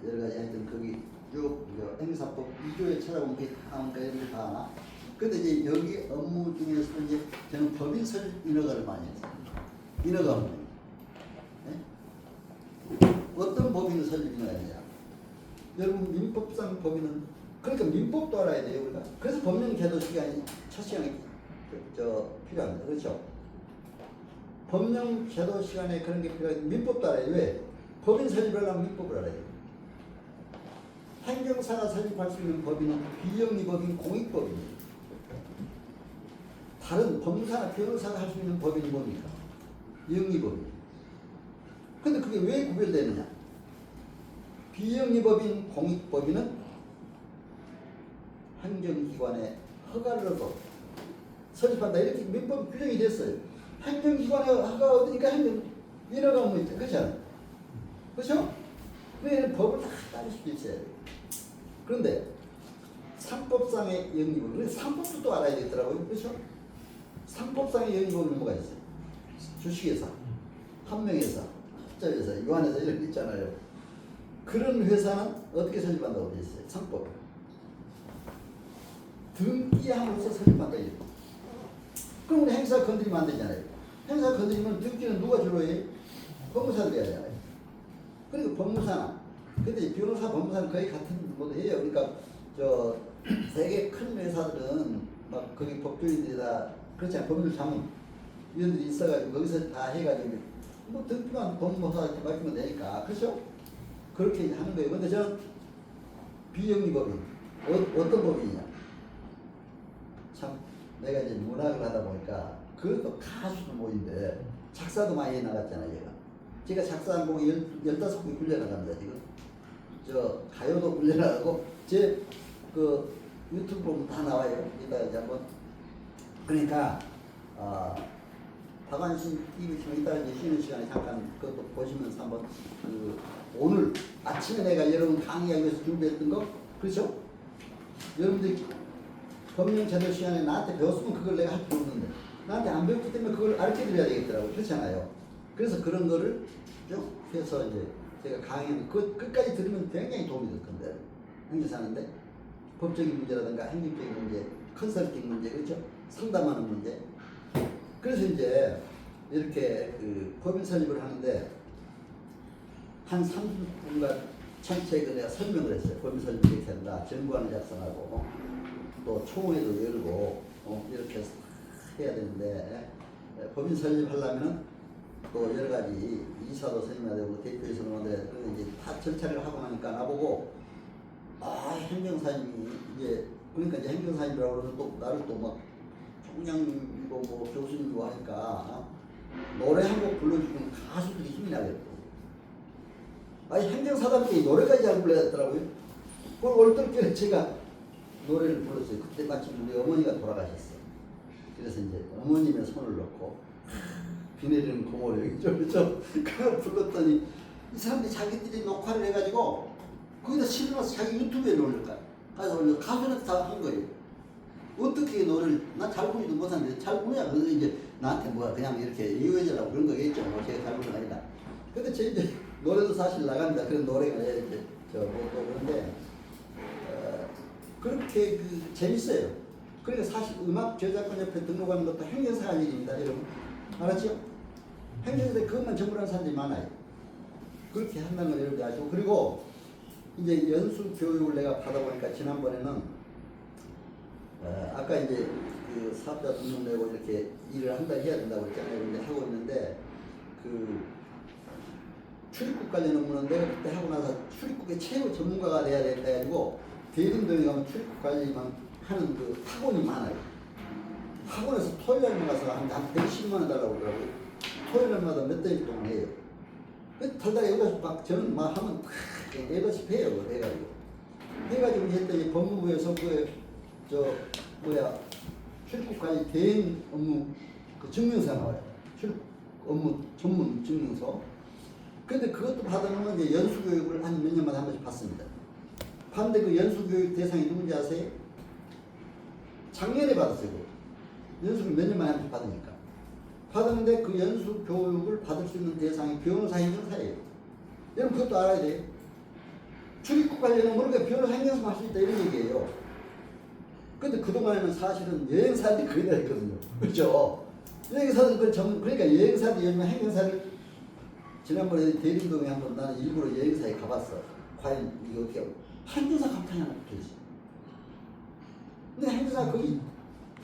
여러 가지 하여튼 거기 쭉 행사법 2조에 찾아보면 그게 다 나오니까 여러분 다. 근데 이제 여기 업무 중에서 이제 저는 법인 설립 인허가를 많이 했어요. 인허가 업무. 네? 어떤 법인을 설립 인허가냐? 여러분 민법상 법인은 그러니까 민법도 알아야 돼요. 우리가. 그래서 법령 제도 시간이 첫 시간에 필요합니다. 그렇죠? 법령 제도 시간에 그런 게 필요한데 민법도 알아야 돼요. 왜? 법인 설립을 하려면 민법을 알아야 돼요. 행정사가 설립할 수 있는 법인은 비영리법인, 공익법인이에요. 다른 법무사나 변호사가 할 수 있는 법인이 뭡니까? 영리법인. 근데 그게 왜 구별되느냐? 비영리법인, 공익법인은 행정기관에 허가를 얻어 설립한다. 이렇게 민법 규정이 됐어요. 행정기관에 허가가 얻으니까 인허가 업무 있다. 그렇잖아요. 그렇죠? 그래서 법을 다 따를 수도 있어야 돼요. 그런데 상법상의 영리법인, 그래서 상법도 또 알아야 되더라고요. 그렇죠? 상법상의 영리법은 뭐가 있어요? 주식회사, 한명회사, 합자회사, 유한회사 이런 게 있잖아요. 그런 회사는 어떻게 설립한다고 되어 있어요? 상법. 등기함으로써 설립한다. 그럼 우리 행사 건드리면 안 되잖아요. 행사 건드리면 등기는 누가 주로 해? 법무사들이 해야 하잖아요. 그러니까 법무사나, 근데 변호사, 법무사는 거의 같은 모두 해요. 그러니까 되게 큰 회사들은 막 거기 법조인들이다 그렇잖아요. 법률 자문위원들이 있어가지고 거기서 다 해가지고 뭐 등기만 법무사한테 맡기면 되니까 그렇죠? 그렇게 하는 거예요. 근데 저는 비영리법인 어떤 법인이냐? 참 내가 이제 문학을 하다 보니까 그것도 가수도 모인데 작사도 많이 나갔잖아요. 제가 작사한 곡이 15곡이 굴려나갑니다. 지금 가요도 굴려나가고 제 그 유튜브 보면 다 나와요. 이따 이제 한번 그러니까 박완순 TV 시간 이따 이제 쉬는 시간에 잠깐 그것도 보시면서 한번 오늘 아침에 내가 여러분 강의하기 위해서 준비했던 거 그렇죠? 여러분들이 법령제도 시간에 나한테 배웠으면 그걸 내가 할 필요 없는데 나한테 안 배웠기 때문에 그걸 가르쳐 드려야 되겠더라고요. 그렇잖아요. 그래서 그런 거를 쭉 해서 이제 제가 강의하는 그 끝까지 들으면 굉장히 도움이 될 건데 행정사는데 법적인 문제라든가 행정적인 문제, 컨설팅 문제 그렇죠? 상담하는 문제. 그래서 이제 이렇게 법인 설립을 하는데 한 30분간 전체 내가 설명을 했어요. 법인 설립 이렇게 한다. 정부안을 작성하고 또 총회도 열고 이렇게 해야 되는데 법인 설립하려면은 또 여러 가지 이사도 선임해야 되고 대표이사도 만들어야 되고 이제 다 절차를 하고 나니까 나보고 행정사님이 이제 그러니까 이제 행정사님이라고 그러면 또 나를 또 막 총장이고 뭐 교수님이고 하니까 노래 한 곡 불러주면 가수들이 힘이 나겠고 행정사답게 노래까지 잘 불러야 되더라고요. 그걸 얼떨결에 제가 노래를 불렀어요. 그때 마침 우리 어머니가 돌아가셨어요. 그래서 이제 어머님의 손을 넣고 비 내리는 고모령이죠. 그렇죠? 그걸 불렀더니 이 사람들이 자기들이 녹화를 해가지고 거기다 실어서 자기 유튜브에 올릴까. 그래서 올려 가수는 다 한 거예요. 어떻게 노래를 난 잘 부르지도 못하는데 잘 부르냐. 그래서 이제 나한테 뭐야 그냥 이렇게 이어지라고 그런 거겠죠. 뭐 제가 잘 부르는 거 아니다. 근데 제 이제 노래도 사실 나갑니다. 그런 노래가 이제 또 그런데 그렇게 재밌어요. 그러니까 사실 음악 저작권 옆에 등록하는 것도 행정사 할 일입니다, 여러분. 알았죠? 행정사에 그것만 전문하는 사람들이 많아요. 그렇게 한다는 걸 여러분들 아시고 그리고 이제 연수 교육을 내가 받아보니까 지난번에는 아까 이제 사업자 등록 내고 이렇게 일을 한 달 해야 된다고 했잖아요. 근데 하고 있는데 출입국 관련 업무는 내가 그때 하고 나서 출입국의 최고 전문가가 돼야 된다 해가지고 대림동에 가면 출입국 관리만 하는 학원이 많아요. 학원에서 토요일날 가서 한 110만 원 달라고 그러더라고요. 토요일마다 몇 달 동안 해요. 달달에 8시 막 저는 막 하면 8시 해요. 해가지고 했더니 법무부에서 출입국 관리 대행 업무 증명서 나와요. 출입국 업무 전문 증명서. 근데 그것도 받으면 이제 연수교육을 한 몇 년마다 한 번씩 받습니다. 반대 그 연수교육 대상이 누군지 아세요? 작년에 받았어요. 연수를 몇 년 만에 한 번씩 받으니까. 받았는데 그 연수교육을 받을 수 있는 대상이 변호사 행정사예요. 여러분 그것도 알아야 돼요. 출입국 관련은 모르게 변호사 행정사 할 수 있다 이런 얘기예요. 근데 그동안에는 사실은 여행사들이 거의 다 했거든요. 그렇죠? 여행사들 그러니까 여행사들이 요즘 행정사를 지난번에 대림동에 한번 나는 일부러 여행사에 가봤어. 과연 이게 어떻게 하고 행정사 감탄이 하나 붙어있어. 근데 행정사 거기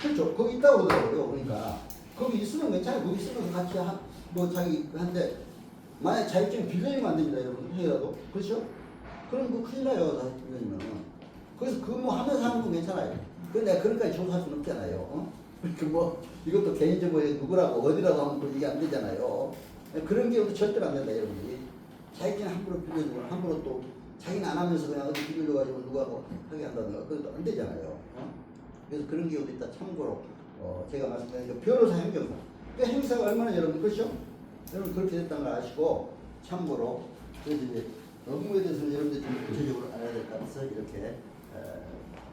그렇죠. 거기 있다고 그러더라고요. 그러니까 거기 있으면 괜찮아요. 거기 있으면서 같이 자기 한데 만약 자격증 빌려주면 안 됩니다. 여러분 해라도 그렇죠? 그럼 뭐 큰일 나요. 자격증 빌려주면 거기서 근무하면서 하는 건 괜찮아요. 근데 내가 그런까지 조사할 수는 없잖아요. 그러니까 뭐 이것도 개인적으로 누구라고 어디라고 하면 이게 안 되잖아요. 그런 경우도 절대로 안 된다 여러분들이. 자기는 함부로 빌려주거나 함부로 또 자기는 안 하면서 그냥 어디 빌려줘가지고 누구하고 하게 한다든가 그것도 안 되잖아요. 그래서 그런 경우도 있다. 참고로 제가 말씀드린 변호사 행정사. 그 행사가 얼마나 여러분 그렇죠? 여러분 그렇게 됐다는 걸 아시고 참고로 그래서 이제 업무에 대해서는 여러분들이 좀 구체적으로 알아야 될 것 같아서 이렇게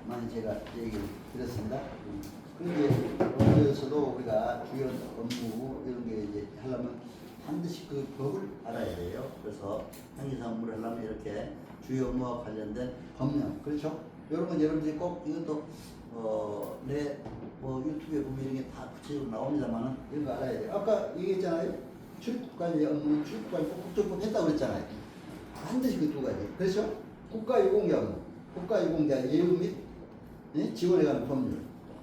많이 제가 얘기를 드렸습니다. 그런데 업무에서도 우리가 주요 업무 이런 게 이제 하려면 반드시 그 법을 알아야 돼요. 그래서 행정사 업무를 하려면 이렇게 주요 업무와 관련된 법령, 그렇죠? 이런 건 여러분들이 꼭 이것도 내 유튜브에 보면 이런 게 다 구체적으로 나옵니다만은 이런 거 알아야 돼요. 아까 얘기했잖아요. 출입국관리 업무, 출입국관리 국적법 했다고 그랬잖아요. 반드시 그 두 가지. 그렇죠? 국가유공자 업무, 국가유공자 예우 및 지원에 관한 법률,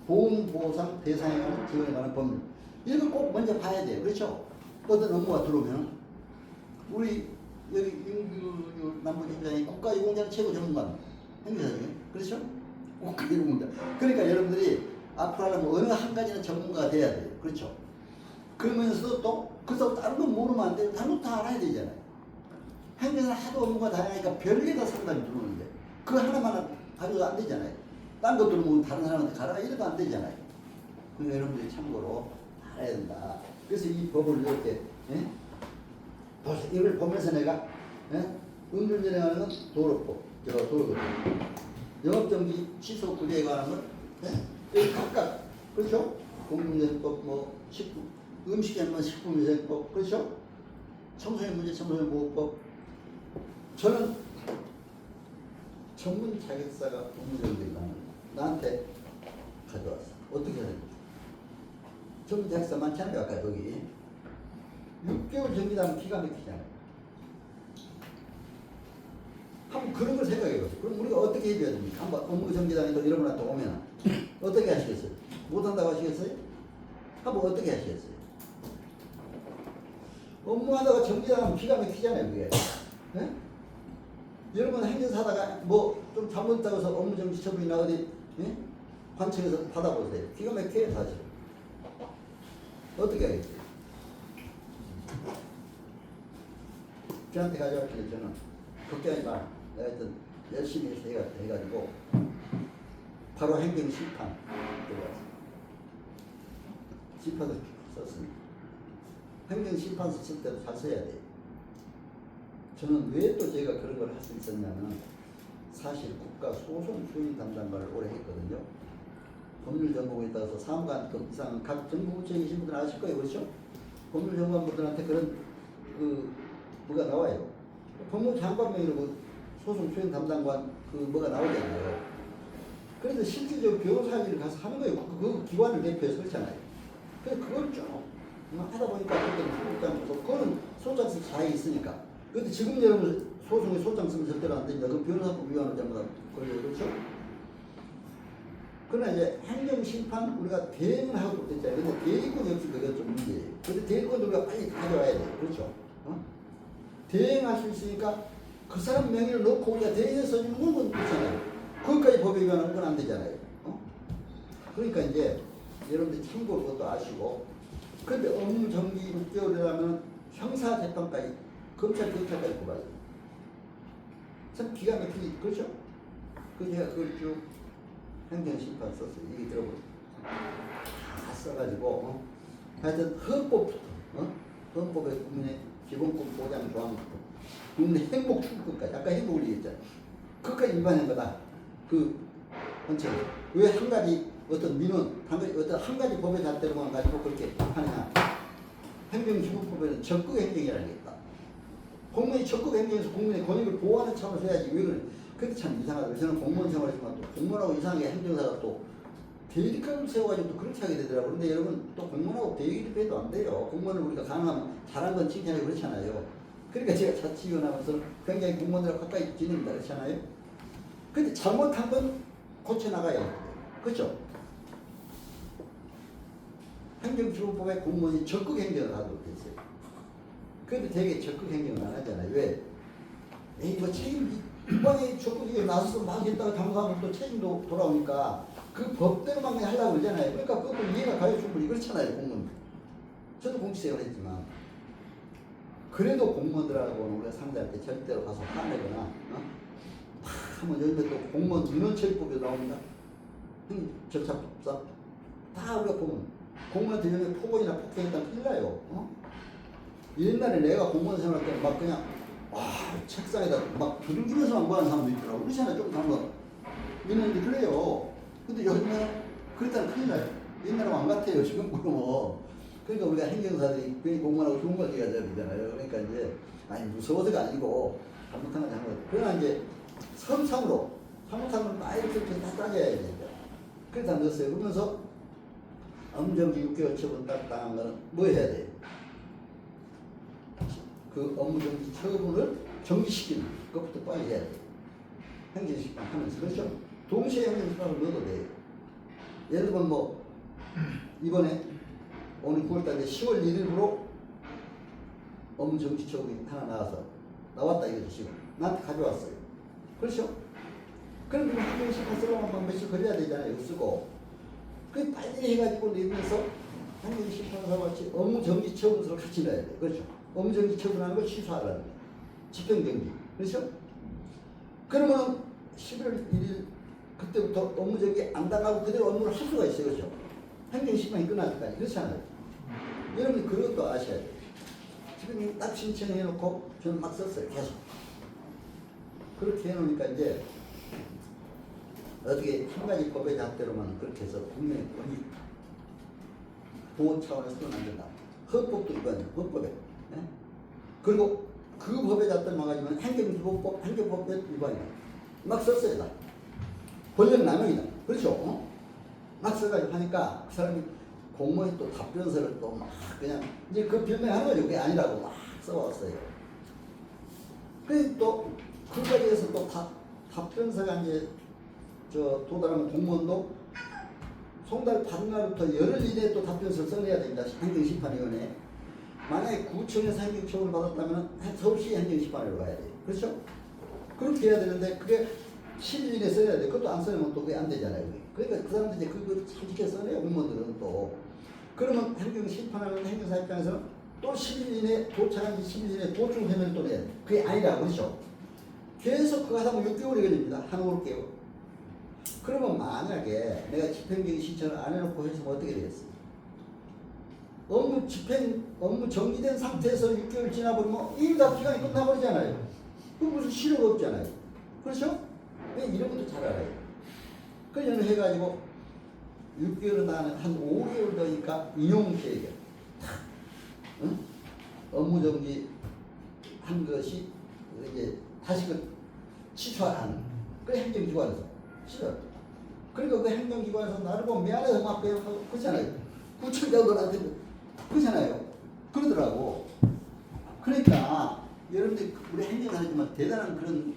보훈보상 대상에 관한 지원에 관한 법률. 이걸 꼭 먼저 봐야 돼요. 그렇죠? 어떤 업무가 들어오면 우리 여기 윤규 남부팀장이 국가유공자는 최고 전문가입니다. 행정사 중에. 그렇죠? 국가유공자. 그러니까 여러분들이 앞으로 하려면 어느 한 가지는 전문가가 돼야 돼요. 그렇죠? 그러면서도 또 그래서 다른 건 모르면 안 돼요. 다른 건 다 알아야 되잖아요. 행정사 하도 업무가 다양하니까 별개가 상담이 들어오는데 그거 하나만 가지고 안 되잖아요. 딴 거 들어오면 다른 사람한테 가라 이래도 안 되잖아요. 그러니까 여러분들이 참고로 알아야 된다. 그래서 이 법을 이렇게 보세요. 이걸 보면서 내가 음주운전에 건 도로법, 도로법, 영업정지 취소 구제에 관한 건 여기 각각 그렇죠? 공공위생법 뭐 음식에만 식품위생법 그렇죠? 청소년 문제 청소년 보호법. 저는 전문 자격사가 음주운전에 관한 나한테 가져왔어. 어떻게 해야 됩니까? 전문 자격사 많지 않아요? 아까 거기 6개월 정지하면 기가 막히잖아요. 한번 그런 걸 생각해보세요. 그럼 우리가 어떻게 해줘야 됩니까? 한번 업무 정지당해도 이런 분한테 오면 어떻게 하시겠어요? 못한다고 하시겠어요? 한번 어떻게 하시겠어요? 업무하다가 정지당하면 기가 막히잖아요. 그게. 네? 여러분 행정사다가 뭐 좀 잘못했다고 해서 업무 정지 처분이나 어디 관청에서 받아보세요. 기가 막혀요 사실. 어떻게 하겠어요? 저한테 가져갈 때 저는 걱정하지 마. 내가 하여튼 열심히 해가지고 바로 행정심판 들어갔어요. 심판을 썼습니다. 행정심판서 쓸 때도 잘 써야 돼요. 저는 왜 또 제가 그런 걸 할 수 있었냐면 사실 국가소송수행 담당관을 오래 했거든요. 법률 전공에 따라서 사무관급 이상 각 정부부처에 계신 분들 아실 거예요. 그렇죠? 법률 전공관분들한테 그런 뭐가 나와요. 법무부 장관 명의로 소송 수행 담당관 뭐가 나오잖아요. 그래서 실질적으로 변호사 일을 가서 하는 거예요. 그 기관을 대표해서 그렇잖아요. 그래서 그걸 쭉 하다 보니까 그때는 그거는 소장 쓸 자격이 있으니까. 근데 지금 여러분 소송에 소장 쓰면 절대로 안 됩니다. 그 변호사법 위반을 잘못하면 걸려요. 그렇죠? 그러나 이제 행정심판 우리가 대행을 하고 됐잖아요. 근데 대리권이 없이 그게 좀 문제예요. 근데 대리권도 우리가 빨리 가져와야 돼요. 그렇죠? 대행할 수 있으니까 그 사람 명의를 넣고 우리가 대행을 써주는 건 그렇잖아요. 거기까지 법에 위반하는 건 안 되잖아요. 그러니까 이제 여러분들 참고로 그것도 아시고 그런데 업무 정지 6개월이라면 형사재판까지 검찰 경찰까지 뽑아요. 참 기가 막히지 그렇죠? 그래서 제가 그걸 쭉 행정심판 썼어요. 얘기 들어보세요. 다 써가지고 하여튼 헌법부터 헌법의 국민의 기본권 보장 조항부터 국민의 행복 추구까지 아까 행복을 얘기했잖아요. 그까지 위반한 거다. 그 헌책 왜 한 가지 어떤 민원 한 가지 법의 잣대로만 가지고 그렇게 하느냐. 행정기본법에는 적극 행정이라는 게 있다. 공무원이 적극 행정에서 국민의 권익을 보호하는 차원에서 해야지 왜 그래. 근데 참 이상하다. 저는 공무원 생활했지만 또 공무원하고 이상하게 행정사가 또 대립감을 세워가지고 또 그렇게 하게 되더라고요. 근데 여러분 또 공무원하고 대립해도 안 돼요. 공무원을 우리가 가능하면 잘한 건 칭찬하고 그렇잖아요. 그러니까 제가 자치위원하면서 굉장히 공무원들하고 가까이 지냅니다. 그렇잖아요. 근데 잘못한 건 고쳐나가야 돼요. 그렇죠? 행정기본법에 공무원이 적극 행정을 하도록 돼 있어요. 그런데 되게 적극 행정을 안 하잖아요. 왜? 에이 뭐 책임 이번에 적극적으로 나서서 막 했다가 잘못하면 또 책임도 돌아오니까 그 법대로만 그냥 하려고 그러잖아요. 그러니까 그것도 이해가 가요. 충분히 그렇잖아요. 공무원. 저도 공직생활 했지만 그래도 공무원들하고 우리가 상대할 때 절대로 가서 화내거나 한번 열면 또 공무원 민원처리법에 나옵니다. 절차법상 다 우리가 보면 공무원한테 열면 폭언이나 폭행했다면 큰일 나요. 옛날에 내가 공무원 생활할 때는 막 그냥 책상에다 막 두들기면서 왕부하는 사람도 있더라고. 그렇잖아요. 좀 한번 민원인데 그래요. 근데 요즘은 그랬다면 큰일 나요. 옛날에 왕 같아요. 지금 뭐. 그러니까 우리가 행정사들이 괜히 공무원하고 좋은 걸 얘기해야 되잖아요. 그러니까 이제 무서워서가 아니고 잘못한 건 잘못. 그러나 이제 섬상으로 잘못하면 막 이렇게 다 따져야 되니까. 그래서 안 됐어요. 그러면서 업무정지 6개월 처분 딱 당한 거는 뭐 해야 돼요? 그 업무정지 처분을 정지시키는 것부터 빨리 해야 돼요. 행정심판 하면서. 그렇죠? 동시에 행정심판을 넣어도 돼요. 예를 들면 뭐 이번에 오늘 9월달 10월 1일부로 업무정지 처분이 하나 나왔다 이거죠. 지금 나한테 가져왔어요. 그렇죠? 그럼 그럼 행정심판 쓰려면 막 며칠 걸려야 되잖아요. 이거 쓰고 그 빨리 해가지고 내면서 행정심판과 같이 업무정지 처분서를 같이 넣어야 돼요. 그렇죠? 업무정지 처분하는 걸 취소하라는 거예요. 집행정지. 그렇죠? 그러면 11월 1일 그때부터 업무정지 안 당하고 그대로 업무를 할 수가 있어요. 그렇죠? 행정심판이 끝날 때까지. 그렇잖아요. 여러분 그것도 아셔야 돼요. 지금 딱 신청해놓고 저는 막 썼어요. 계속. 그렇게 해놓으니까 이제 어떻게 한 가지 법의 잣대로만 그렇게 해서 분명히 보호 차원에서는 안 된다. 헌법도 위반이에요. 헌법에. 예? 그리고 그 법의 잣대로만 가지면 행정기본법, 행정법의 위반이에요. 막 썼어요. 다. 권력 남용이다. 그렇죠? 어? 막 써가지고 하니까 그 사람이 공무원이 또 답변서를 또 막 그냥 이제 그 변명하는 거죠. 그게 아니라고 막 써왔어요. 그래서 또 그까지 해서 또 답변서가 이제 도달하는 공무원도 송달 받은 날부터 열흘 이내에 또 답변서를 써내야 됩니다. 행정심판위원회에. 만약에 구청에서 행정처분을 받았다면 서울시 행정심판위로 가야 돼요. 그렇죠? 그렇게 해야 되는데 그게 10일 이내에 써야 돼. 그것도 안 써내면 또 그게 안 되잖아요. 그러니까 그 사람들이 이제 그거 참직해 써내요. 공무원들은 또. 그러면 행정심판하는 행정사 입장에서는 또 10일 이내에 도착한 지 10일 이내에 도중회면을 또 내야 돼. 그게 아니라고 그렇죠? 계속 그거 하다 보면 6개월이 걸립니다. 한 5개월. 그러면 만약에 내가 집행정지 신청을 안 해놓고 했으면 어떻게 되겠어요? 업무 정지된 상태에서 6개월 지나버리면 이미 다 기간이 끝나버리잖아요. 그럼 무슨 실효가 없잖아요. 그렇죠? 이런 것도 잘 알아요. 그냥 해가지고 6개월은 나는 한 5개월 더니까 인용계획이야. 응? 업무 정지 한 것이 이제 다시 그 취소하는 그 행정기관에서 싫어. 그러니까 그 행정기관에서 나를 보면 미안해서 막 그러잖아요. 구청장들한테 그러잖아요. 그러더라고. 그러니까 여러분들 우리 행정하지만 대단한 그런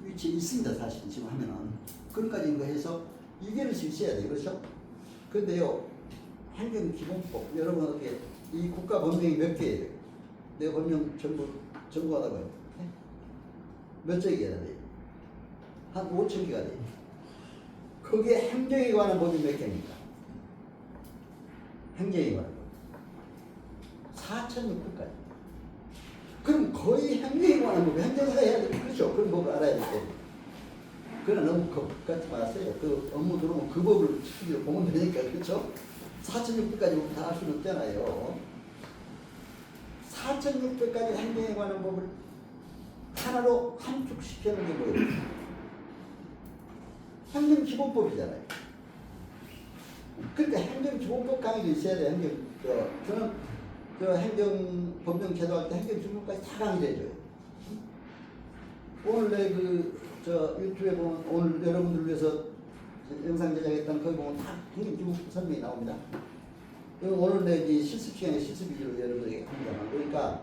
위치에 있습니다. 사실 지금 하면은 그런까지 이거 해서 이겨낼 수 있어야 돼요. 그렇죠? 근데요 행정기본법 여러분 어떻게 이 국가 법령이 몇 개예요? 내가 법령 전부하다고요. 몇 쪽이야 돼요? 한 5천 개가 돼요. 거기에 행정에 관한 법이 몇 개입니까? 행정에 관한 법 4,600가지. 그럼 거의 행정에 관한 법, 행정사가 해야 돼. 그렇죠? 그런 법을 알아야 돼. 그러나 너무 겁같지 마세요. 그 업무 들어오면 그 법을 지키기로 보면 되니까. 그렇죠? 4,600가지 다 할 수는 없잖아요. 4,600가지 행정에 관한 법을 하나로 함축시키는 게 뭐예요? 행정기본법이잖아요. 그러니까 행정기본법 강의도 있어야 돼요. 저는 행정법령 제도할 때 행정기본법까지 다 강의를 해줘요. 오늘 내 유튜브에 보면 오늘 여러분들 위해서 영상 제작했던 거기 보면 다 행정기본법 설명이 나옵니다. 오늘 내 실습 시간에 실습 위주로 여러분들에게 합니다만 그러니까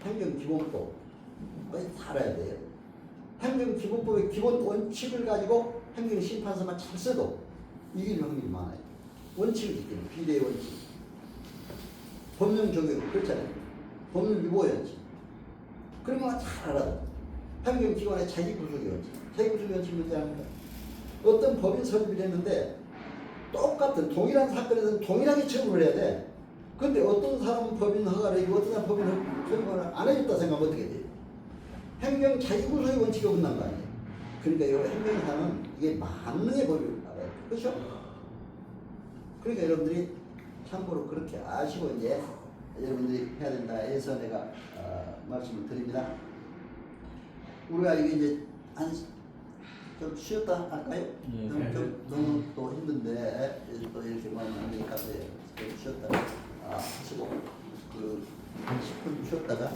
행정기본법 거의 다 알아야 돼요. 행정기본법의 기본 원칙을 가지고 행정심판서만 잘 써도 이길 확률이 많아요. 원칙을 지키는 비례 원칙, 법령 적용 그렇잖아요. 법률 위보 원칙. 그런 거만 잘 알아도 행정기관의 자기구속의 원칙. 자기구속의 원칙이 뭔지 압니까? 어떤 법인 설립을 했는데 똑같은 동일한 사건에서는 동일하게 처분을 해야 돼. 근데 어떤 사람은 법인 허가를 해주고 어떤 사람은 법인 처분을 안 해줬다 생각하면 어떻게 돼요? 행정 자기구속의 원칙이 어긋난 거 아니에요. 그러니까 이 행정사는 이게 만능의 법을 알아요. 그렇죠? 그러니까 여러분들이 참고로 그렇게 아시고 이제 여러분들이 해야 된다 해서 내가 말씀을 드립니다. 우리가 이게 이제 좀 쉬었다 할까요? 좀 너무 또 힘든데 또 이렇게 하면 안 되니까 좀 쉬었다 하시고 한 10분 쉬었다가